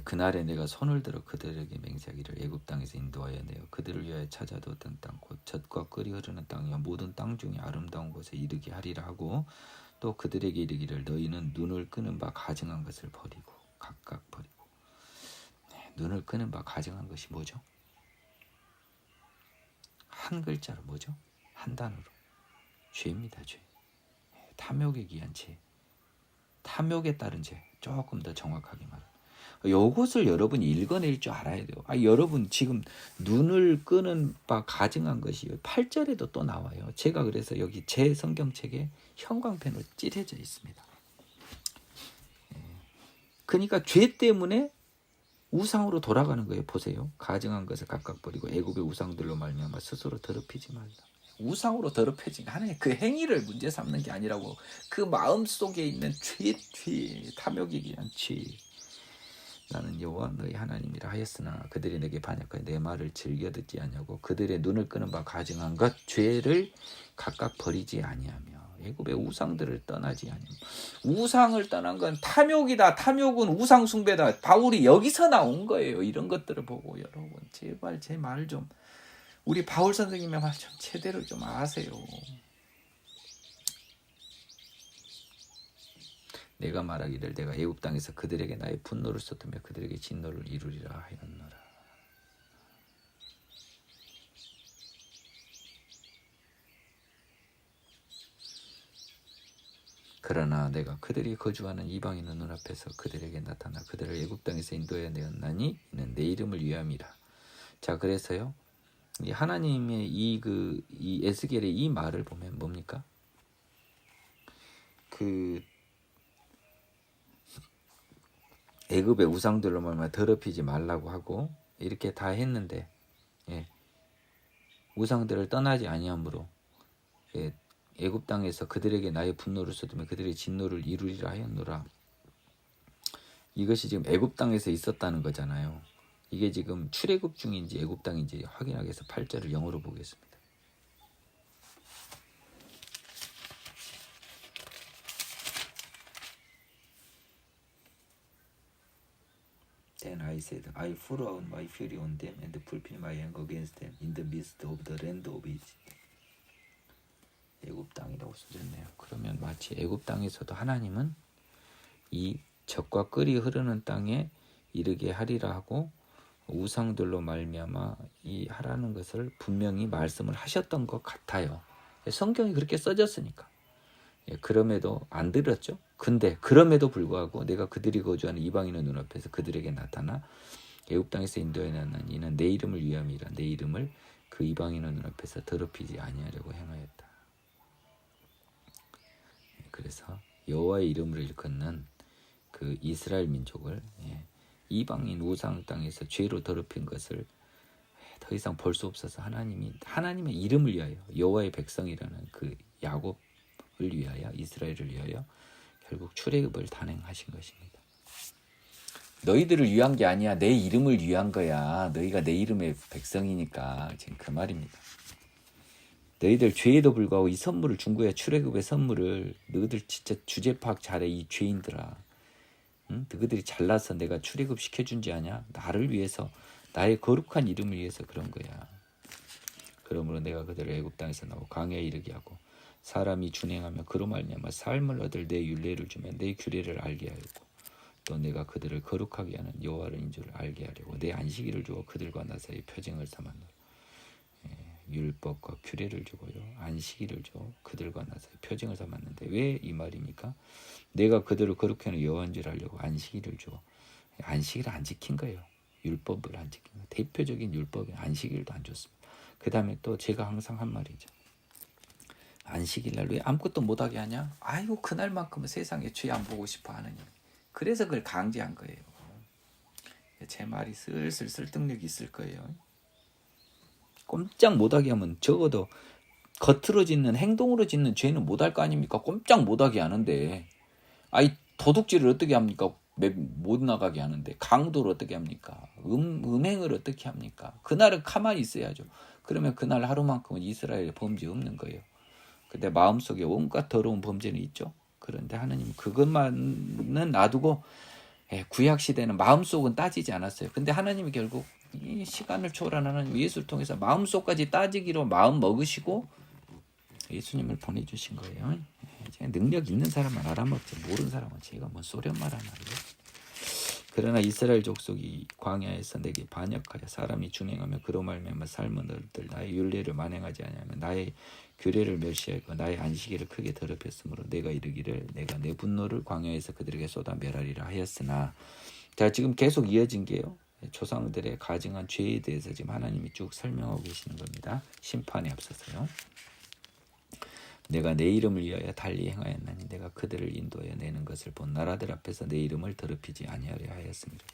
그날에 내가 손을 들어 그들에게 맹세하기를 애굽 땅에서 인도하여 내어 그들을 위하여 찾아두었던 땅 곧 젖과 끓이 흐르는 땅이와 모든 땅 중에 아름다운 곳에 이르게 하리라 하고 또 그들에게 이르기를 너희는 눈을 끄는 바 가증한 것을 버리고 각각 버리고. 눈을 끄는 바 가증한 것이 뭐죠? 한 글자로 뭐죠? 한 단어로 죄입니다. 죄. 탐욕에 기한 죄. 탐욕에 따른 죄. 조금 더 정확하게 말하면 요것을 여러분이 읽어낼 줄 알아야 돼요. 여러분 지금 눈을 끄는 바 가증한 것이 8절에도 또 나와요. 제가 그래서 여기 제 성경책에 형광펜으로 찌려져 있습니다. 그러니까 죄 때문에 우상으로 돌아가는 거예요. 보세요. 가증한 것을 각각 버리고 애굽의 우상들로 말미암아 스스로 더럽히지 말라. 우상으로 더럽혀진 하나님 그 행위를 문제 삼는 게 아니라고 그 마음 속에 있는 죄 탐욕에 대한 죄. 나는 여호와 너희 하나님이라 하였으나 그들이 내게 반역하여 내 말을 즐겨 듣지 아니하고 그들의 눈을 끄는 바 가증한 것 죄를 각각 버리지 아니하며 애굽의 우상들을 떠나지 아니하며. 우상을 떠난 건 탐욕이다. 탐욕은 우상 숭배다. 바울이 여기서 나온 거예요. 이런 것들을 보고 여러분 제발 제 말 좀 우리 바울 선생님의 말 좀 제대로 좀 아세요. 내가 말하기를 내가 애굽 땅에서 그들에게 나의 분노를 쏟으며 그들에게 진노를 이루리라 하였노라. 그러나 내가 그들이 거주하는 이방인의 눈앞에서 그들에게 나타나 그들을 애굽 땅에서 인도해 내었나니 이는 내 이름을 위함이라. 자, 그래서요, 이 하나님의 이 에스겔의 이 말을 보면 뭡니까? 그 애굽의 우상들로 말미암아 더럽히지 말라고 하고 이렇게 다 했는데, 우상들을 떠나지 아니함으로 애굽 땅에서 그들에게 나의 분노를 쏟으며 그들의 진노를 이루리라 하였노라. 이것이 지금 애굽 땅에서 있었다는 거잖아요. 이게 지금 출애굽 중인지 애굽 땅인지 확인하기 위해서 8절을 영어로 보겠습니다. Then I said, I pour out my fury on them and fulfill my anger against them in the midst of the land of Egypt. 애굽 땅이라고 써졌네요. 그러면 마치 애굽 땅에서도 하나님은 이 적과 끓이 흐르는 땅에 이르게 하리라 하고 우상들로 말미암아 이 하라는 것을 분명히 말씀을 하셨던 것 같아요. 성경이 그렇게 써졌으니까. 그럼에도 안 들었죠. 근데 그럼에도 불구하고 내가 그들이 거주하는 이방인의 눈앞에서 그들에게 나타나 애굽 땅에서 인도해 놨는 이는 내 이름을 위함이라. 내 이름을 그 이방인의 눈앞에서 더럽히지 아니하려고 행하였다. 그래서 여호와의 이름을 일컫는 그 이스라엘 민족을 이방인 우상 땅에서 죄로 더럽힌 것을 더 이상 볼 수 없어서 하나님의 이름을 위하여 여호와의 백성이라는 그 야곱을 위하여 이스라엘을 위하여 결국 출애굽을 단행하신 것입니다. 너희들을 위한 게 아니야. 내 이름을 위한 거야. 너희가 내 이름의 백성이니까 지금 그 말입니다. 너희들 죄에도 불구하고 이 선물을 준 거야. 출애굽의 선물을. 너희들 진짜 주제 파악 잘해. 이 죄인들아. 응? 너희들이 잘나서 내가 출애굽 시켜준지 아냐? 나를 위해서, 나의 거룩한 이름을 위해서 그런 거야. 그러므로 내가 그들을 애굽 땅에서 나고 광야에 이르게 하고 사람이 준행하며 그로 말미암아 삶을 얻을 내 율례를 주며 내 규례를 알게 하였고 또 내가 그들을 거룩하게 하는 여호와인 줄을 알게 하려고 내 안식일을 주어 그들과 나 사이 표징을 삼았노라. 율법과 규례를 주고요. 안식일을 줘 그들과 나 사이 표징을 삼았는데 왜 이 말입니까? 내가 그들을 거룩히 하는 여호와인 줄 알려고 안식일을 줘. 안식일을 안 지킨 거예요. 율법을 안 지킨 거예요. 대표적인 율법이 안식일도 안 줬습니다. 그 다음에 또 제가 항상 한 말이죠. 안식일날 왜 아무것도 못하게 하냐? 아이고 그날만큼은 세상에 죄 안 보고 싶어 하느니. 그래서 그걸 강제한 거예요. 제 말이 슬슬 설득력이 있을 거예요. 꼼짝 못하게 하면 적어도 겉으로 짓는 행동으로 짓는 죄는 못할 거 아닙니까? 꼼짝 못하게 하는데 도둑질을 어떻게 합니까? 못 나가게 하는데 강도를 어떻게 합니까? 음행을 어떻게 합니까? 그날은 가만히 있어야죠. 그러면 그날 하루만큼은 이스라엘에 범죄 없는 거예요. 근데 마음속에 온갖 더러운 범죄는 있죠. 그런데 하나님 그것만은 놔두고 구약시대는 마음속은 따지지 않았어요. 근데 하나님이 결국 이 시간을 초월한 하나님 예수를 통해서 마음속까지 따지기로 마음 먹으시고 예수님을 보내주신 거예요. 능력 있는 사람만 알아먹지 모르는 사람은 제가 뭔 소련말 하나요. 그러나 이스라엘 족속이 광야에서 내게 반역하여 사람이 준행하며 그로 말미암아 삶은 얻을 나의 율례를 만행하지 아니하며 나의 규례를 멸시하고 나의 안식일을 크게 더럽혔으므로 내가 이르기를 내가 내 분노를 광야에서 그들에게 쏟아 멸하리라 하였으나 자 지금 계속 이어진 게요. 조상들의 가증한 죄에 대해서 지금 하나님이 쭉 설명하고 계시는 겁니다. 심판에 앞서서요. 내가 내 이름을 위하여 달리 행하였나니 내가 그들을 인도하여 내는 것을 본 나라들 앞에서 내 이름을 더럽히지 아니하려 하였습니다.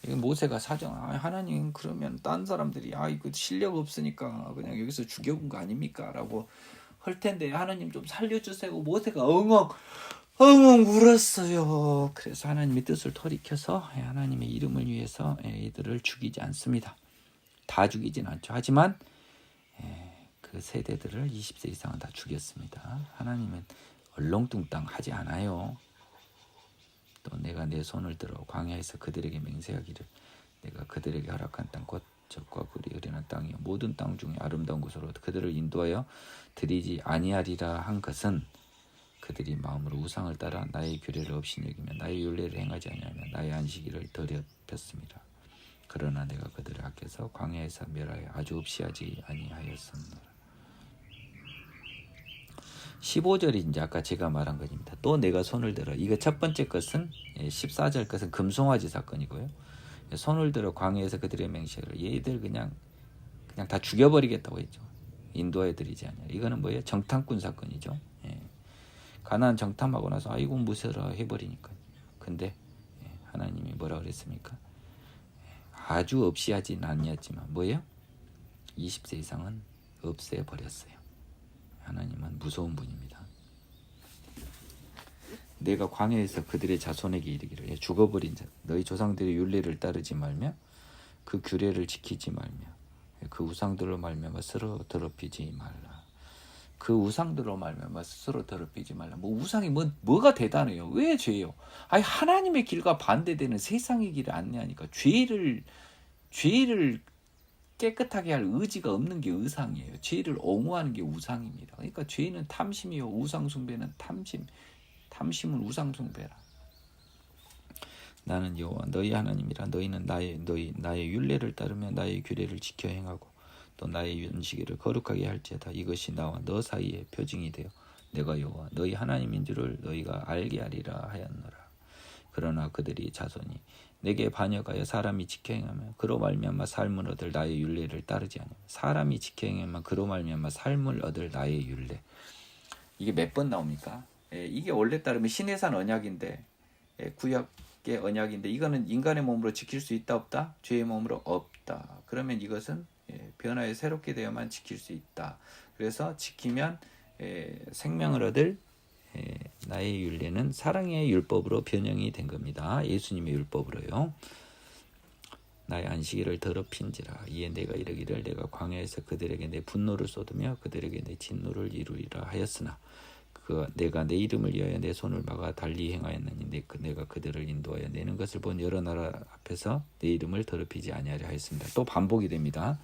모세가 하나님 그러면 딴 사람들이 이거 실력 없으니까 그냥 여기서 죽여본 거 아닙니까? 라고 할 텐데 하나님 좀 살려주세요. 모세가 엉엉 울었어요. 그래서 하나님의 뜻을 돌이켜서 하나님의 이름을 위해서 이들을 죽이지 않습니다. 다 죽이진 않죠. 하지만 그 세대들을 20세 이상은 다 죽였습니다. 하나님은 얼렁뚱땅 하지 않아요. 또 내가 내 손을 들어 광야에서 그들에게 맹세하기를 내가 그들에게 허락한 땅 곧 적과 꿀이 흐르는 땅이요 모든 땅 중에 아름다운 곳으로 그들을 인도하여 드리지 아니하리라 한 것은 그들이 마음으로 우상을 따라 나의 규례를 없이 여기며 나의 율례를 행하지 아니하며 나의 안식일을 더럽혔습니다. 그러나 내가 그들을 아껴서 광야에서 멸하여 아주 없이 하지 아니하였습니다. 15절이 이제 아까 제가 말한 것입니다. 또 내가 손을 들어, 이거 첫 번째 것은 14절 것은 금송아지 사건이고요. 손을 들어 광야에서 그들의 맹세를, 얘들 그냥 다 죽여버리겠다고 했죠. 인도해드리지 않냐. 이거는 뭐예요? 정탐꾼 사건이죠. 가나안 정탐하고 나서 아이고 무서라 해버리니까. 근데 하나님이 뭐라 그랬습니까? 아주 없이 하진 않았지만 뭐예요? 20세 이상은 없애버렸어요. 하나님은 무서운 분입니다. 내가 광야에서 그들의 자손에게 이르기를, 죽어버린 자 너희 조상들의 율례를 따르지 말며 그 규례를 지키지 말며 그 우상들로 말미암아 스스로 더럽히지 말라. 그 우상들로 말미암아 스스로 더럽히지 말라. 뭐 우상이 뭐가 대단해요? 왜 죄예요? 아니 하나님의 길과 반대되는 세상의 길을 안내하니까 죄를 깨끗하게 할 의지가 없는 게 의상이에요. 죄를 옹호하는 게 우상입니다. 그러니까 죄는 탐심이요, 우상 숭배는 탐심은 우상 숭배라. 나는 여호와 너희 하나님이라. 너희는 나의 율례를 따르며 나의 규례를 지켜 행하고 또 나의 안식일을 거룩하게 할지어다. 이것이 나와 너 사이에 표징이 되어 내가 여호와 너희 하나님인 줄을 너희가 알게 하리라 하였노라. 그러나 그들이 자손이 내게 반역하여 사람이 지켜 행하며 그로 말미암아 삶을 얻을 나의 율례를 따르지 않으며 사람이 지켜 행하면 그로 말미암아 삶을 얻을 나의 율례. 이게 몇 번 나옵니까? 이게 원래 따르면 신해산 언약인데, 구약의 언약인데, 이거는 인간의 몸으로 지킬 수 있다 없다? 죄의 몸으로 없다. 그러면 이것은 변화에 새롭게 되어만 지킬 수 있다. 그래서 지키면 생명을 얻을 나의 율례는 사랑의 율법으로 변형이 된 겁니다. 예수님의 율법으로요. 나의 안식일을 더럽힌지라. 이에 내가 이르기를 내가 광야에서 그들에게 내 분노를 쏟으며 그들에게 내 진노를 이루리라 하였으나 내가 내 이름을 위하여 내 손을 막아 달리 행하였나니 내가 그들을 인도하여 내는 것을 본 여러 나라 앞에서 내 이름을 더럽히지 아니하려 하였습니다. 또 반복이 됩니다.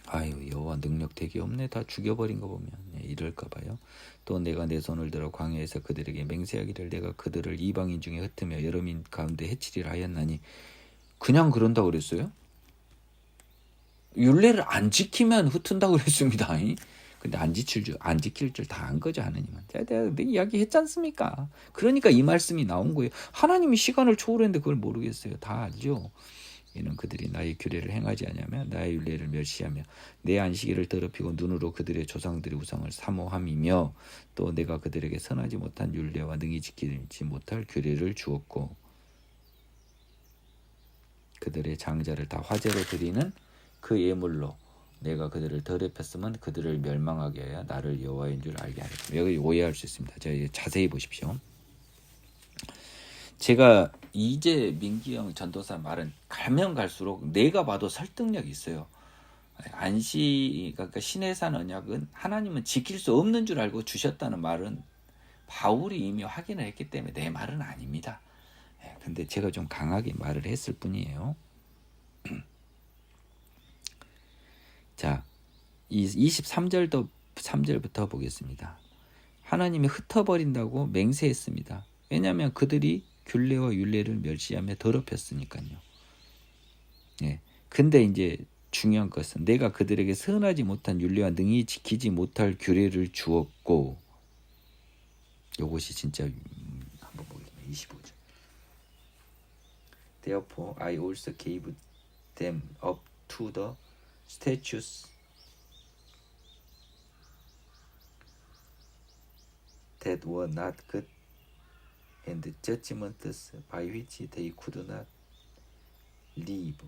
아유 여호와 능력 되게 없네. 다 죽여버린 거 보면 이럴까 봐요. 또 내가 내 손을 들어 광야에서 그들에게 맹세하기를 내가 그들을 이방인 중에 흩으며 여러 민 가운데 해치리라 하였나니 그냥 그런다고 그랬어요? 율례를 안 지키면 흩은다고 그랬습니다. 근데 안 지킬 줄 다 안 거죠, 하나님은. 내가 이야기 했지 않습니까? 그러니까 이 말씀이 나온 거예요. 하나님이 시간을 초월했는데 그걸 모르겠어요. 다 알죠. 이는 그들이 나의 규례를 행하지 않으며 나의 율례를 멸시하며 내 안식일을 더럽히고 눈으로 그들의 조상들의 우상을 사모함이며 또 내가 그들에게 선하지 못한 율례와 능히 지키지 못할 규례를 주었고 그들의 장자를 다 화제로 드리는 그 예물로 내가 그들을 더럽혔으면 그들을 멸망하게 하여 나를 여호와인 줄 알게 하겠다. 여기 오해할 수 있습니다. 자, 자세히 보십시오. 제가 이제 민기영 전도사 말은 가면 갈수록 내가 봐도 설득력이 있어요. 그러니까 신해산 언약은 하나님은 지킬 수 없는 줄 알고 주셨다는 말은 바울이 이미 확인을 했기 때문에 내 말은 아닙니다. 근데 제가 좀 강하게 말을 했을 뿐이에요. 자, 23절부터 보겠습니다. 하나님이 흩어버린다고 맹세했습니다. 왜냐하면 그들이 균례와 율례를 멸시하며 더럽혔으니까요. 근데 이제 중요한 것은 내가 그들에게 선하지 못한 율례와 능히 지키지 못할 규례를 주었고, 이것이 진짜 한번 보겠습니다. 25절. Therefore I also gave them up to the statutes that were not good and judgments by which they could not live.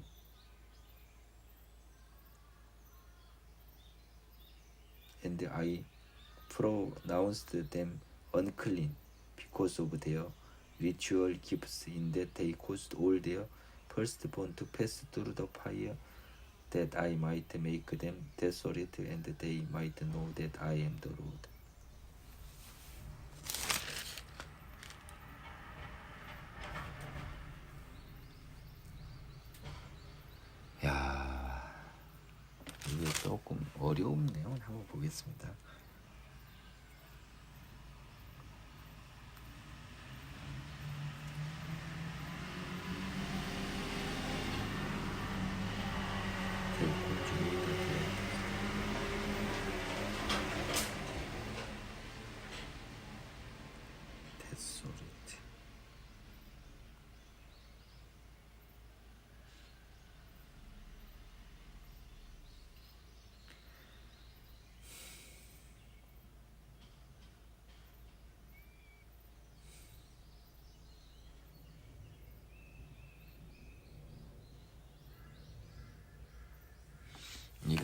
And I pronounced them unclean because of their ritual gifts, in that they caused all their firstborn to pass through the fire, that I might make them desolate, and they might know that I am the Lord. 야, 이게 조금 어려운데요. 한번 보겠습니다.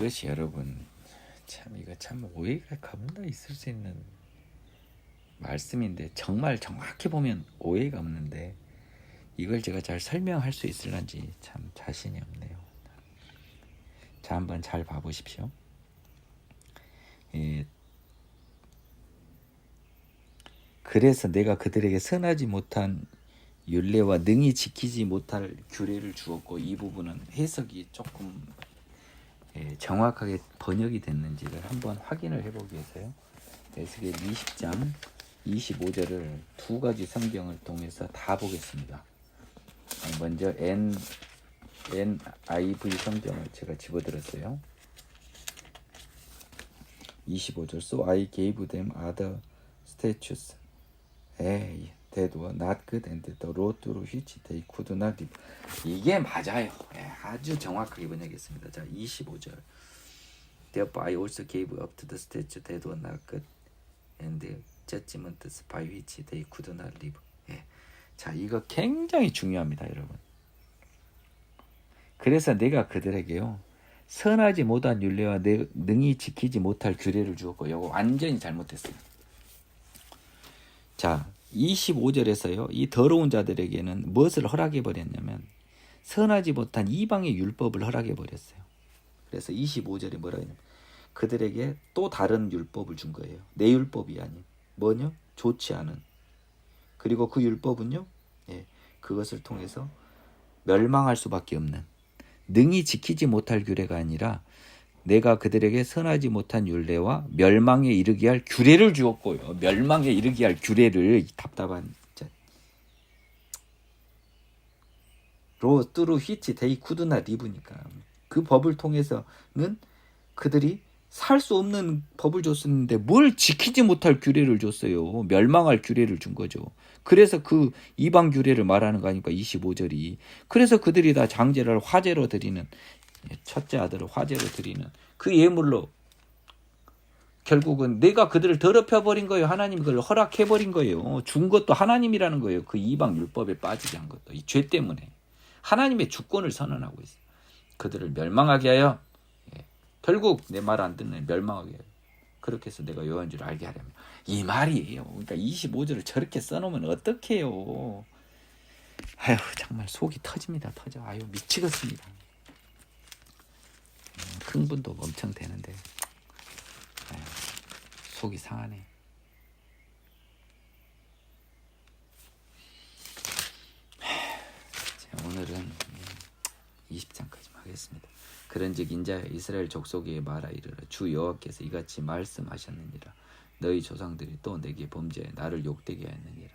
이것이 여러분 참 이거 참 오해가 겁나 있을 수 있는 말씀인데 정말 정확히 보면 오해가 없는데 이걸 제가 잘 설명할 수 있을런지 참 자신이 없네요. 자, 한번 잘 봐보십시오. 그래서 내가 그들에게 선하지 못한 율례와 능히 지키지 못할 규례를 주었고, 이 부분은 해석이 조금 정확하게 번역이 됐는지를 한번 확인을 해보기 위해서요. 에스겔 20장 25절을 두 가지 성경을 통해서 다 보겠습니다. 먼저 NIV 성경을 제가 집어들었어요. 25절 So I gave them other statutes that were not good and the road through which they could not live. 이게 맞아요. 아주 정확하게 번역했습니다. 자, 25절 Therefore I also gave up to the statutes that were not good and the judgments by which they could not live. 자, 이거 굉장히 중요합니다, 여러분. 그래서 내가 그들에게요 선하지 못한 율례와 능히 지키지 못할 규례를 주었고, 이거 완전히 잘못됐어요. 자, 25절에서요 이 더러운 자들에게는 무엇을 허락해 버렸냐면 선하지 못한 이방의 율법을 허락해 버렸어요. 그래서 25절에 뭐라고 했냐면 그들에게 또 다른 율법을 준 거예요. 내 율법이 아닌 뭐냐? 좋지 않은. 그리고 그 율법은요 그것을 통해서 멸망할 수밖에 없는, 능히 지키지 못할 규례가 아니라 내가 그들에게 선하지 못한 율례와 멸망에 이르게 할 규례를 주었고요. 멸망에 이르게 할 규례를, 답답한 로뚜루 휘치 데이 쿠드나 리브니까 그 법을 통해서는 그들이 살 수 없는 법을 줬었는데 뭘 지키지 못할 규례를 줬어요. 멸망할 규례를 준 거죠. 그래서 그 이방 규례를 말하는 거 아닙니까? 25절이. 그래서 그들이 다 장제를 화제로 드리는, 첫째 아들을 화제로 드리는 그 예물로 결국은 내가 그들을 더럽혀버린 거예요. 하나님이 그걸 허락해버린 거예요. 준 것도 하나님이라는 거예요. 그 이방 율법에 빠지게 한 것도 이 죄 때문에 하나님의 주권을 선언하고 있어요. 그들을 멸망하게 하여, 결국 내 말 안 듣는 멸망하게 해요. 그렇게 해서 내가 여호와인 줄 알게 하려면 이 말이에요. 그러니까 25절을 저렇게 써놓으면 어떡해요. 아유 정말 속이 터집니다. 터져. 아유 미치겠습니다. 흥분도 엄청 되는데 아유, 속이 상하네. 자, 오늘은 20장까지 하겠습니다. 그런즉 인자야 이스라엘 족속에게 말하 이르라 주 여호와께서 이같이 말씀하셨느니라 너희 조상들이 또 내게 범죄해 나를 욕되게 하였느니라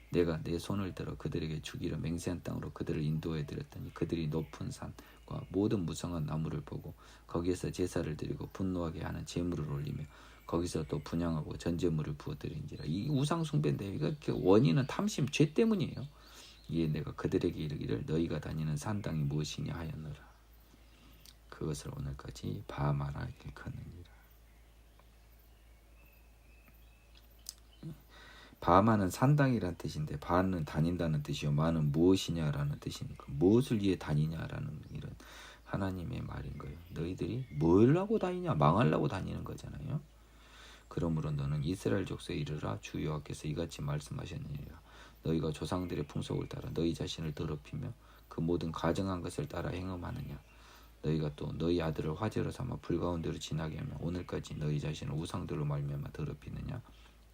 내가 내 손을 들어 그들에게 주기로 맹세한 땅으로 그들을 인도해 드렸더니 그들이 높은 산과 모든 무성한 나무를 보고 거기에서 제사를 드리고 분노하게 하는 제물을 올리며 거기서 또 분향하고 전제물을 부어드린지라. 이 우상 숭배인데 이거 원인은 탐심, 죄 때문이에요. 이에 내가 그들에게 이르기를 너희가 다니는 산 땅이 무엇이냐 하였노라. 그것을 오늘까지 바마라 일컫느니라. 바마는 산당이라는 뜻인데 바는 다닌다는 뜻이요 마는 무엇이냐라는 뜻이니까 무엇을 위해 다니냐라는 이런 하나님의 말인 거예요. 너희들이 뭘 하고 다니냐? 망하려고 다니는 거잖아요. 그러므로 너는 이스라엘 족속에 이르라 주 여호와께서 이같이 말씀하셨느니라. 너희가 조상들의 풍속을 따라 너희 자신을 더럽히며 그 모든 가증한 것을 따라 행함하느냐. 너희가 또 너희 아들을 화제로 삼아 불가운데로 지나게 하며 오늘까지 너희 자신을 우상들로 말미암아 더럽히느냐.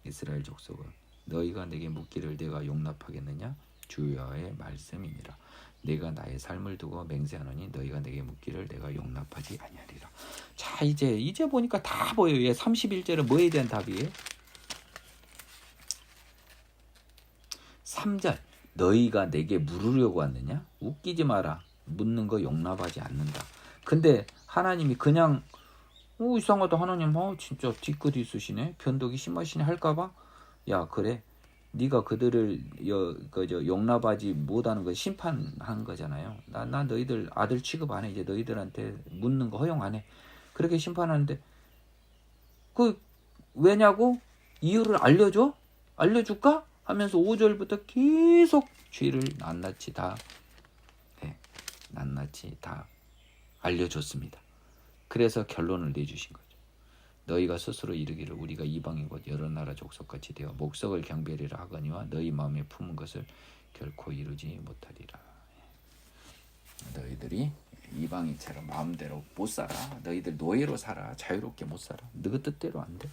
이스라엘 족속은 너희가 내게 묻기를 내가 용납하겠느냐. 주 여호와의 말씀이니라. 내가 나의 삶을 두고 맹세하노니 너희가 내게 묻기를 내가 용납하지 아니하리라. 자 이제 보니까 다 보여요. 31절은 뭐에 대한 답이에요? 3절 너희가 내게 물으려고 왔느냐? 웃기지 마라. 묻는 거 용납하지 않는다. 근데 하나님이 그냥 이상하다 하나님 진짜 뒤끝 있으시네 변덕이 심하시네 할까봐 야 그래 네가 그들을 용납하지 못하는 거 심판한 거잖아요. 나 너희들 아들 취급 안 해. 이제 너희들한테 묻는 거 허용 안 해. 그렇게 심판하는데 그 왜냐고? 이유를 알려줄까? 하면서 5절부터 계속 죄를 낱낱이 다 알려줬습니다. 그래서 결론을 내주신 거죠. 너희가 스스로 이르기를 우리가 이방인 곧 여러 나라 족속같이 되어 목석을 경배리라 하거니와 너희 마음에 품은 것을 결코 이루지 못하리라. 너희들이 이방인처럼 마음대로 못 살아. 너희들 노예로 살아. 자유롭게 못 살아. 너 뜻대로 안 돼.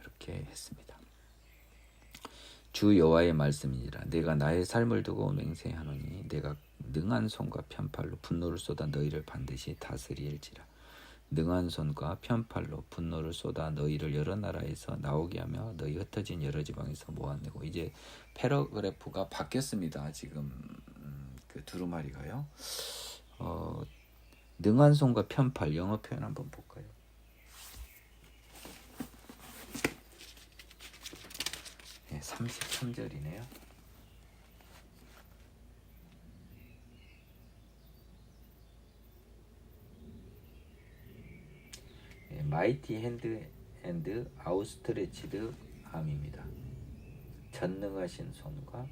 이렇게 했습니다. 주 여호와의 말씀이니라. 내가 나의 삶을 두고 맹세하노니 내가 능한 손과 편팔로 분노를 쏟아 너희를 반드시 다스릴지라. 능한 손과 편팔로 분노를 쏟아 너희를 여러 나라에서 나오게 하며 너희 흩어진 여러 지방에서 모아내고. 이제 패러그래프가 바뀌었습니다. 지금 그 두루마리가요. 능한 손과 편팔 영어 표현 한번 볼까요? 네, 33절이네요. 마이티 핸드 앤드 아우스트레치드 암입니다. 전능하신 손과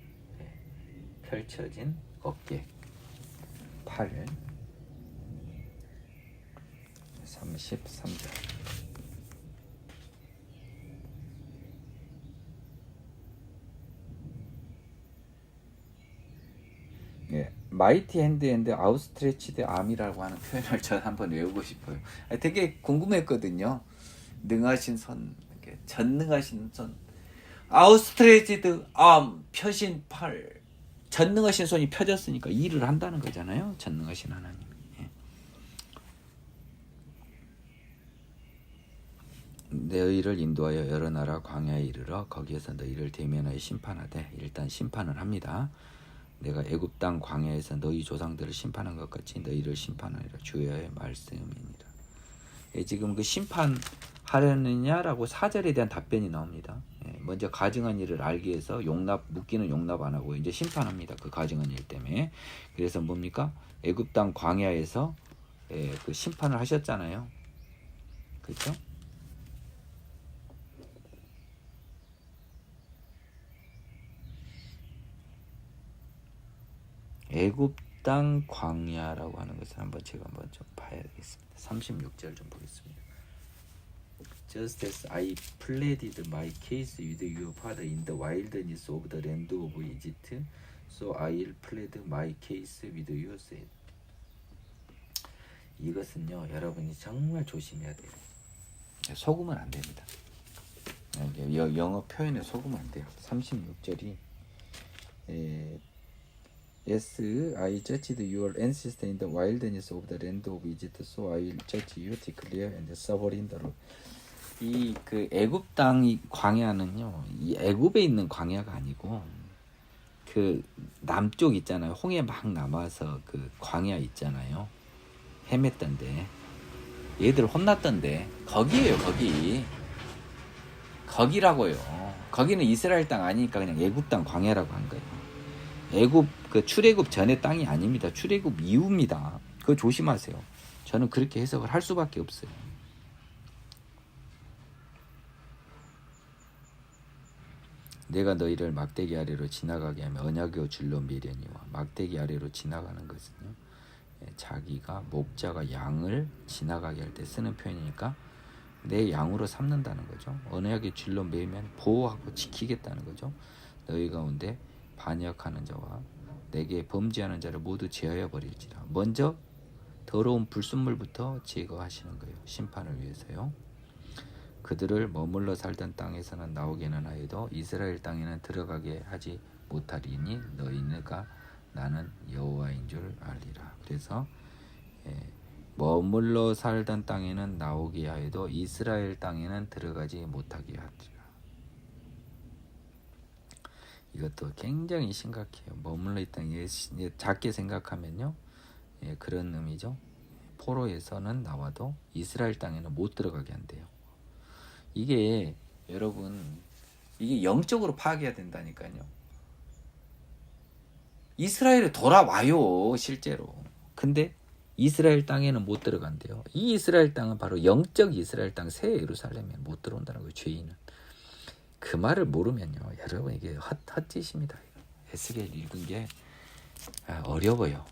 펼쳐진 어깨, 팔. 33절. 마이티 핸드 앤드 아웃스트레치드 암이라고 하는 표현을 저는 한번 외우고 싶어요. 되게 궁금했거든요. 능하신 손, 전능하신 손, 아웃스트레치드 암, 펴신 팔. 전능하신 손이 펴졌으니까 일을 한다는 거잖아요. 전능하신 하나님. 너희를 인도하여 여러 나라 광야에 이르러 거기에서 너희를 대면하여 심판하되. 일단 심판을 합니다. 내가 애굽 땅 광야에서 너희 조상들을 심판한 것 같이 너희를 심판하리라. 주의 말씀이니라. 지금 그 심판하려느냐라고 4절에 대한 답변이 나옵니다. 먼저 가증한 일을 알기 위해서 묵기는 용납 안 하고 이제 심판합니다. 그 가증한 일 때문에. 그래서 뭡니까? 애굽 땅 광야에서 그 심판을 하셨잖아요. 그렇죠? 애굽 땅 광야라고 하는 것을 제가 한번 좀 봐야 되겠습니다. 36절 좀 보겠습니다. Just as I pleaded my case with your father in the wilderness of the land of Egypt, so I'll plead my case with you, said. 이것은요, 여러분이 정말 조심해야 돼요. 속으면 안 됩니다. 영어 표현에 속으면 안 돼요. 36절이 Yes, I judged your ancestors in the wilderness of the land of Egypt, so I will judge you, declare and sovereign the Lord. 이 그 애굽 땅 광야는요, 이 애굽에 있는 광야가 아니고 그 남쪽 있잖아요. 홍해 막 남아서 그 광야 있잖아요. 헤맸던데, 얘들 혼났던데, 거기에요, 거기. 거기라고요. 거기는 이스라엘 땅 아니니까 그냥 애굽 땅 광야라고 한 거예요. 애굽 그 출애굽 전의 땅이 아닙니다. 출애굽 이후입니다. 그거 조심하세요. 저는 그렇게 해석을 할 수밖에 없어요. 내가 너희를 막대기 아래로 지나가게 하며 언약의 줄로 미려니와. 막대기 아래로 지나가는 것은요, 자기가 목자가 양을 지나가게 할 때 쓰는 표현이니까 내 양으로 삼는다는 거죠. 언약의 줄로 매면 보호하고 지키겠다는 거죠. 너희 가운데 반역하는 자와 내게 범죄하는 자를 모두 제하여 버릴지라. 먼저 더러운 불순물부터 제거하시는 거예요. 심판을 위해서요. 그들을 머물러 살던 땅에서는 나오게는 하여도 이스라엘 땅에는 들어가게 하지 못하리니 너희가 나는 여호와인 줄 알리라. 그래서 머물러 살던 땅에는 나오게 하여도 이스라엘 땅에는 들어가지 못하게 하리라. 이것도 굉장히 심각해요. 머물러 있던 게 작게 생각하면요, 그런 의미죠. 포로에서는 나와도 이스라엘 땅에는 못 들어가게 한대요. 이게 여러분, 이게 영적으로 파악해야 된다니까요. 이스라엘에 돌아와요, 실제로. 근데 이스라엘 땅에는 못 들어간대요. 이 이스라엘 땅은 바로 영적 이스라엘 땅, 새 예루살렘에 못 들어온다는 거예요. 죄인은. 그 말을 모르면요, 여러분 이게 헛짓입니다. 에스겔 읽은 게 어려워요.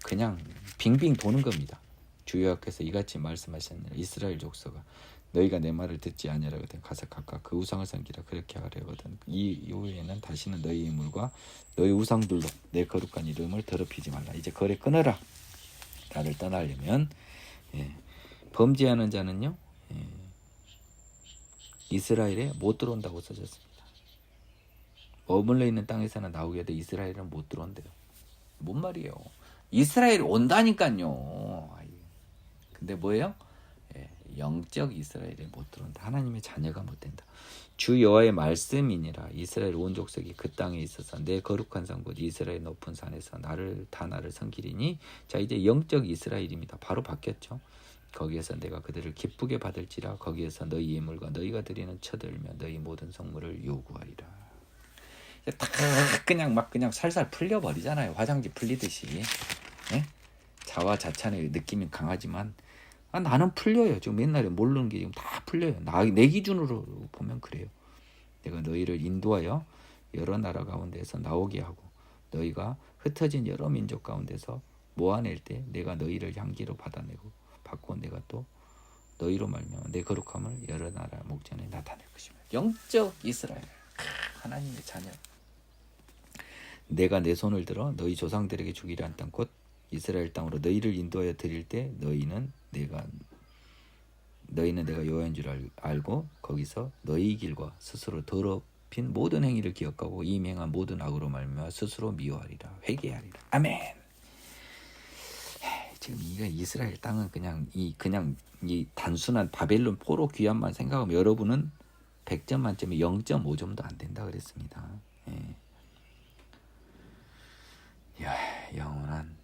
그냥 빙빙 도는 겁니다. 주 여호와께서 이같이 말씀하셨느니라. 이스라엘 족속아, 너희가 내 말을 듣지 아니하거든 가서 각각 그 우상을 섬기라. 그렇게 하려거든 이 이후에는 다시는 너희 인물과 너희 우상들로 내 거룩한 이름을 더럽히지 말라. 이제 거래 끊어라. 나를 떠나려면 범죄하는 자는요 이스라엘에 못 들어온다고 써졌습니다. 머물러 있는 땅에서는 나오게 돼 이스라엘은 못 들어온대요. 뭔 말이에요? 이스라엘 온다니까요. 근데 뭐예요? 영적 이스라엘에 못 들어온다. 하나님의 자녀가 못 된다. 주 여호와의 말씀이니라. 이스라엘 온 족속이 그 땅에 있어서 내 거룩한 산 곧 이스라엘 높은 산에서 나를 섬기리니. 자, 이제 영적 이스라엘입니다. 바로 바뀌었죠. 거기에서 내가 그들을 기쁘게 받을지라. 거기에서 너희 예물과 너희가 드리는 처들며 너희 모든 성물을 요구하리라. 다 그냥 살살 풀려버리잖아요. 화장지 풀리듯이. 자화자찬의 느낌이 강하지만 나는 풀려요. 지금 옛날에 모르는 게 지금 다 풀려요. 내 기준으로 보면 그래요. 내가 너희를 인도하여 여러 나라 가운데서 나오게 하고 너희가 흩어진 여러 민족 가운데서 모아낼 때 내가 너희를 향기로 받고 내가 또 너희로 말미암아 내 거룩함을 여러 나라 목전에 나타낼 것입니다. 영적 이스라엘, 하나님의 자녀. 내가 내 손을 들어 너희 조상들에게 주기로 한 땅 곧 이스라엘 땅으로 너희를 인도하여 드릴 때 너희는 내가 여호와인 줄 알고 거기서 너희 길과 스스로 더럽힌 모든 행위를 기억하고 이미 행한 모든 악으로 말미암아 스스로 미워하리라. 회개하리라. 아멘. 지금 이게 이스라엘 땅은 그냥 이 단순한 바벨론 포로 귀환만 생각하면 여러분은 100점 만점에 0.5점도 안 된다 그랬습니다. 영원한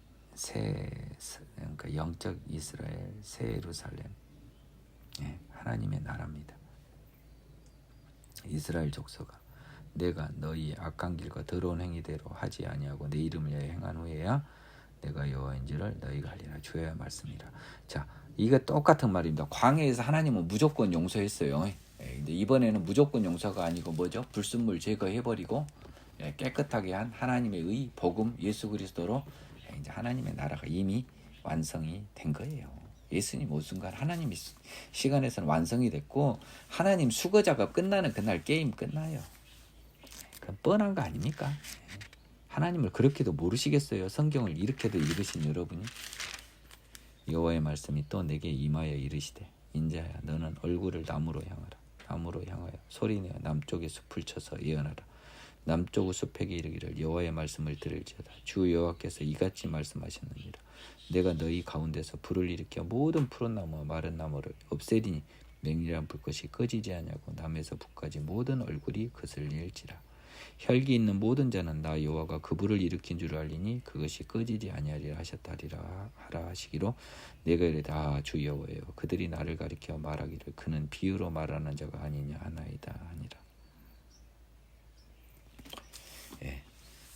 그러니까 영적 이스라엘, 새 예루살렘, 하나님의 나라입니다. 이스라엘 족속아, 내가 너희 악한 길과 더러운 행위대로 하지 아니하고 내 이름을 위하여 행한 후에야 내가 여호와인지를 너희가 알리라. 주의 말씀이라. 자, 이거 똑같은 말입니다. 광야에서 하나님은 무조건 용서했어요. 근데 이번에는 무조건 용서가 아니고 뭐죠? 불순물 제거해버리고 깨끗하게 한 하나님의 의 복음 예수 그리스도로 이제 하나님의 나라가 이미 완성이 된 거예요. 예수님 오순 간 하나님 시간에서는 완성이 됐고 하나님 수거자가 끝나는 그날 게임 끝나요. 그건 뻔한 거 아닙니까? 하나님을 그렇게도 모르시겠어요? 성경을 이렇게도 읽으신 여러분이. 여호와의 말씀이 또 내게 임하여 이르시되 인자야 너는 얼굴을 남으로 향하여 소리내어 남쪽의 숲을 쳐서 예언하라. 남쪽 숲에게 이르기를 여호와의 말씀을 들을지어다. 주 여호와께서 이같이 말씀하셨느니라. 내가 너희 가운데서 불을 일으켜 모든 푸른 나무와 마른 나무를 없애리니 맹렬한 불꽃이 꺼지지 아니하고 남에서 북까지 모든 얼굴이 그슬릴지라. 혈기 있는 모든 자는 나 여호와가 그 불을 일으킨 줄 알리니 그것이 꺼지지 아니하리라 하셨다리라 하라 하시기로 내가 이르되 주 여호와여 그들이 나를 가리켜 말하기를 그는 비유로 말하는 자가 아니냐 하나이다 하니라.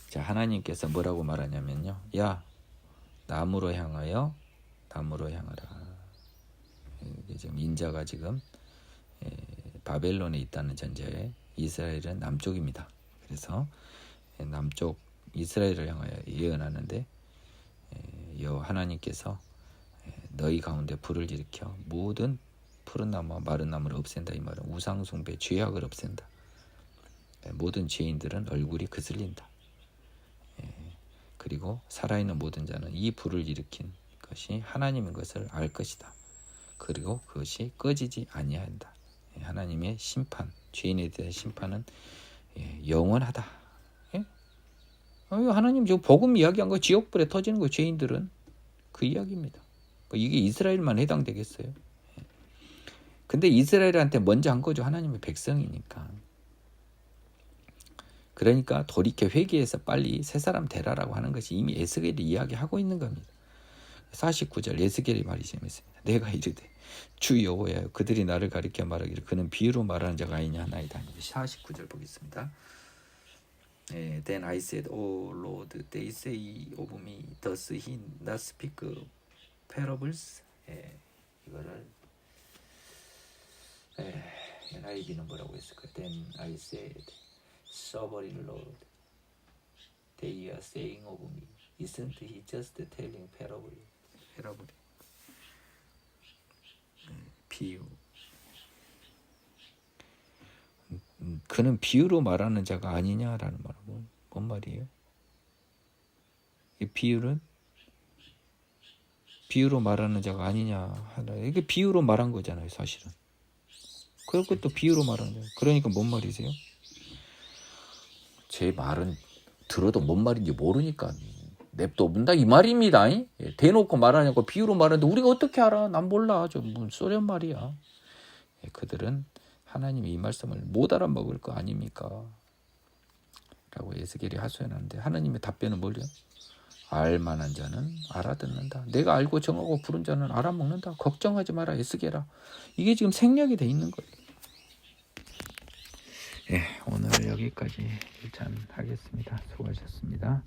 자, 하나님께서 뭐라고 말하냐면요. 야, 남으로 향하라. 지금 인자가 지금 바벨론에 있다는 전제에 이스라엘은 남쪽입니다. 그래서 남쪽 이스라엘을 향하여 예언하는데 하나님께서 너희 가운데 불을 일으켜 모든 푸른 나무와 마른 나무를 없앤다. 이 말은 우상 숭배, 죄악을 없앤다. 모든 죄인들은 얼굴이 그슬린다. 그리고 살아있는 모든 자는 이 불을 일으킨 것이 하나님인 것을 알 것이다. 그리고 그것이 꺼지지 아니한다. 하나님의 심판, 죄인에 대한 심판은 영원하다. 하나님 지금 복음 이야기한 거 지옥불에 터지는 거 죄인들은 그 이야기입니다. 이게 이스라엘만 해당되겠어요? 근데 이스라엘한테 먼저 한 거죠. 하나님의 백성이니까. 그러니까 돌이켜 회개해서 빨리 새 사람 되라라고 하는 것이 이미 에스겔이 이야기하고 있는 겁니다. 49절 에스겔이 말이 재밌습니다. 내가 이르되 주 여호와여 그들이 나를 가리켜 말하기를 그는 비유로 말하는 자가 아니냐 하나이다. 49절 보겠습니다. Then I said, O Lord, they say of me, does he not speak parables? 이거를 NIV는 뭐라고 했을까? Then I said, Sovereign Lord, they are saying of me, isn't he just telling parable? 비유. 그는 비유로 말하는 자가 아니냐라는 말은 뭔 말이에요? 이 비유는 비유로 말하는 자가 아니냐 하나. 이게 비유로 말한 거잖아요, 사실은. 그럴 것도 비유로 말하는 거예요. 그러니까 뭔 말이세요? 제 말은 들어도 뭔 말인지 모르니까 냅둬본다 이 말입니다. 대놓고 말하냐고 비유로 말하는데 우리가 어떻게 알아? 난 몰라. 좀 무슨 소련 말이야. 그들은 하나님이 이 말씀을 못 알아먹을 거 아닙니까? 라고 에스겔이 하소연하는데 하나님의 답변은 뭐죠? 알만한 자는 알아듣는다. 내가 알고 정하고 부른 자는 알아먹는다. 걱정하지 마라 에스겔아. 이게 지금 생략이 돼 있는 거예요. 오늘 여기까지 일단 하겠습니다. 수고하셨습니다.